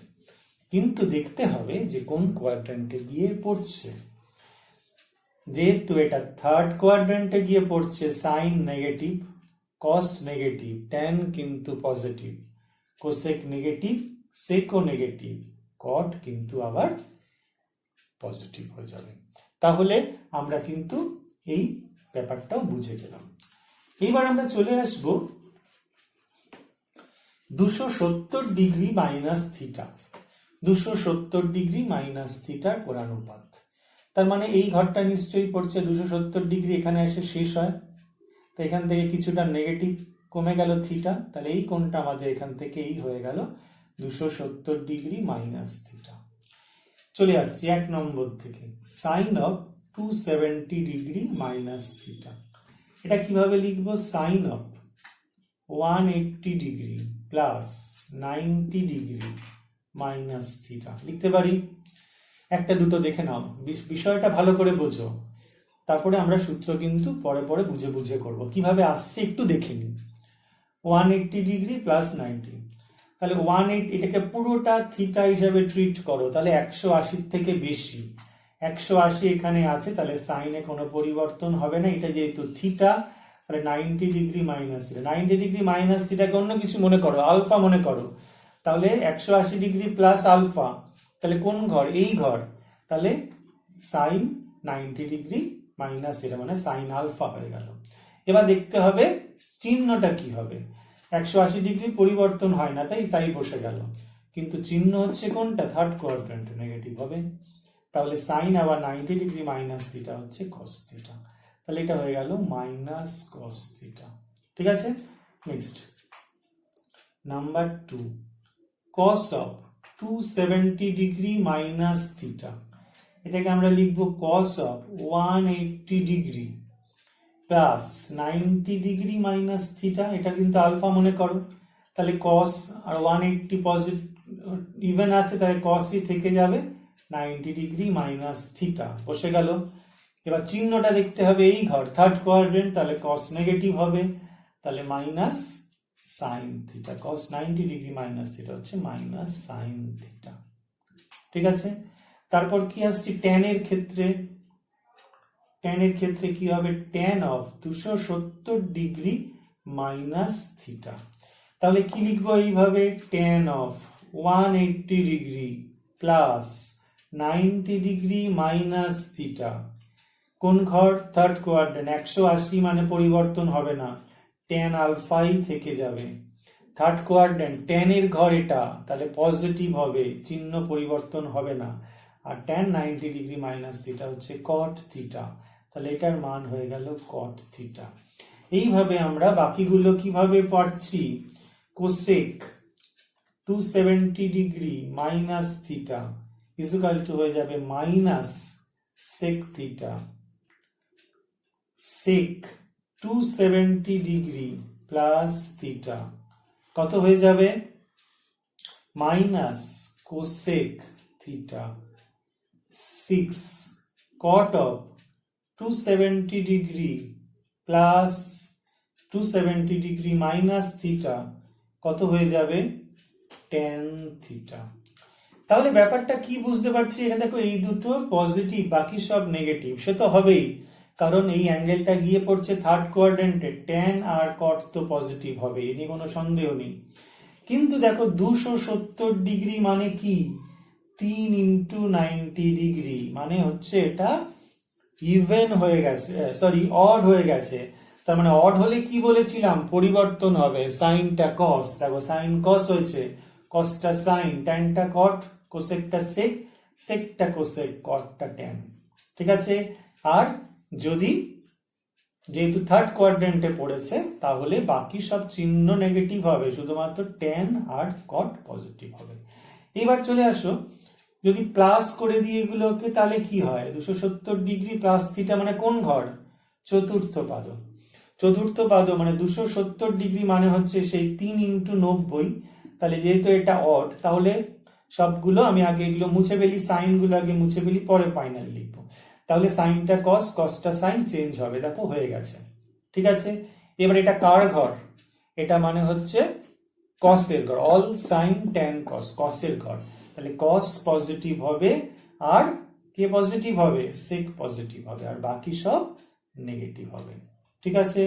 কিন্তু দেখতে হবে যে কোন কোয়াড্রেন্টে গিয়ে পড়ছে। যেহেতু এটা থার্ড কোয়াড্রেন্টে গিয়ে পড়ছে, সাইন নেগেটিভ, কস নেগেটিভ, ট্যান কিন্তু পজিটিভ, কোসেক নেগেটিভ, সেকও নেগেটিভ, কট কিন্তু আবার পজিটিভ হয়ে যাবে। তাহলে আমরা কিন্তু এই ব্যাপারটাও বুঝে গেলাম। এইবার আমরা চলে আসব 270 degree minus theta, 270 degree minus থিটার কোণানুপাত। তার মানে এই ঘরটা নিশ্চয়ই পড়ছে 270 ডিগ্রি, এখানে এসে শেষ হয়, তো এখান থেকে কিছুটা নেগেটিভ কমে গেল থিটা, তাহলে এই কোণটা আমাদের এখান থেকে এই হয়ে গেল 270 ডিগ্রি মাইনাস থিটা। চলে আসছি 1 নম্বর থেকে, sine of 270 degree minus theta, এটা কিভাবে লিখবো? Sine of 180 degree plus 90 degree minus theta লিখতে পারি। একটা দুটো দেখে নাও, বিষয়টা ভালো করে বোঝো, তারপরে আমরা সূত্র কিন্তু পরে পরে বুঝে বুঝে করব। কিভাবে আসছে একটু দেখে নিন। 180 ডিগ্রি প্লাস 90, তাহলে 180, এটাকে পুরোটা থিটা হিসাবে ট্রিট করো, তাহলে 180 থেকে বেশি, 180 এখানে আছে, তাহলে সাইনে কোনো পরিবর্তন হবে না, এটা যেহেতু থিটা, তাহলে 90 degree minus theta, 90 degree minus থিটাকে অন্য কিছু মনে করো, আলফা মনে করো, তাহলে 180 ডিগ্রি প্লাস আলফা, তাহলে কোন ঘর? এই ঘর, তাহলে সাইন 90 ডিগ্রি মাইনাস থিটা মানে সাইন আলফা হয়ে গেল। এবার দেখতে হবে চিহ্নটা কি হবে, 180 ডিগ্রি পরিবর্তন হয় না, তাই বসে গেল, কিন্তু চিহ্ন হচ্ছে কোনটা? থার্ড কোয়াড্রেন্ট, নেগেটিভ হবে, তাহলে সাইন আবার 90 ডিগ্রি মাইনাস থিটা হচ্ছে কস থিটা, তাহলে এটা হয়ে গেল মাইনাস কস থিটা। ঠিক আছে, next number 2, cos of 270 degree minus theta, এটাকে আমরা লিখবো কস of 180 degree plus 90 degree minus theta, এটা কিন্তু আলফা মনে করো, তাহলে কস আর 180 পজিটিভ ইভেন আছে, তাহলে কসই থেকে যাবে, 90 ডিগ্রি মাইনাস থিটা বসে গেল। এবার চিহ্নটা দেখতে হবে এই ঘর, থার্ড কোয়াড্রেন্ট, তাহলে কস নেগেটিভ হবে, তাহলে মাইনাস সাইন থিটা। কস 90 ডিগ্রি মাইনাস থিটা হচ্ছে মাইনাস সাইন থিটা। ঠিক আছে, তারপর কি আসছে ট্যান এর ক্ষেত্রে। ট্যান এর ক্ষেত্রে কি হবে, tan of 270 degree minus theta. তাহলে কি লিখবো এইভাবে, tan of 180 degree plus 90 degree minus theta. কোন ঘর, থার্ড কোয়াড্রেন্ট। 180 মানে পরিবর্তন হবে না, ট্যান আলফাই থেকে যাবে। থার্ড কোয়াড্রেন্ট, ট্যান এর ঘর এটা, তাহলে পজিটিভ হবে, চিহ্ন পরিবর্তন হবে না। আর ট্যান 90 ডিগ্রি মাইনাস থিটা হচ্ছে কট থিটা, তাহলে এটার মান হয়ে গেল কট থিটা। এইভাবে আমরা বাকিগুলো কিভাবে পাচ্ছি, cosec 270 degree minus theta equal to হয়ে যাবে minus sec theta. Sec 270 degree plus theta কত হয়ে যাবে, minus cosec theta 6 cot of 270 degree plus 270 degree minus theta কত হয়ে যাবে, ট্যান থিটা। তাহলে ব্যাপারটা কি বুঝতে পারছি, এখানে দেখো এই দুটো পজিটিভ, বাকি সব নেগেটিভ। সে তো হবেই, কারণ এই অ্যাঙ্গেলটা গিয়ে পড়ছে থার্ড কোয়াড্রেন্টে, ট্যান আর কট তো পজিটিভ হবে, এ নিয়ে কোনো সন্দেহ নেই। কিন্তু দেখো 270 ডিগ্রি মানে কি, 3 ইন্টু 90 ডিগ্রি, মানে হচ্ছে এটা ইভেন হয়ে গেছে, সরি অড হয়ে গেছে। তার মানে অড হলে কি বলেছিলাম, পরিবর্তন হবে, সাইনটা কস, দেখো সাইন কস হয়েছে, কসটা সাইন, ট্যানটা কট, কোসেকটা সেক, সেকটা কোসেক, কটটা ট্যান। ঠিক আছে, আর যদি যেহেতু থার্ড কোয়াড্রেন্টে পড়েছে তাহলে বাকি সব চিহ্ন নেগেটিভ হবে, শুধুমাত্র ট্যান আর কট পজিটিভ হবে। এবার চলে আসো, যদি প্লাস করে দিই এগুলোকে তাহলে কি হয়, 270 ডিগ্রি প্লাস থিটা মানে কোন ঘর, চতুর্থ পাদ। চতুর্থ পাদ মানে 270 ডিগ্রি মানে হচ্ছে সেই 3 ইন্টু 90। তাহলে যেহেতু এটা অড, তাহলে সবগুলো আমি আগে এগুলো মুছে ফেলি, সাইন গুলো আগে মুছে ফেলি, পরে ফাইনাল লিখবো। তাহলে সাইনটা কস, কসটা সাইন চেঞ্জ হবে, দেখো হয়ে গেছে। ঠিক আছে, এবার এটা কার ঘর, এটা মানে হচ্ছে কসের ঘর, অল সাইন ট্যান কস, কসের ঘর। তাহলে কস পজিটিভ হবে, আর কে পজিটিভ হবে, সেক পজিটিভ হবে, আর বাকি সব নেগেটিভ হবে। ঠিক আছে।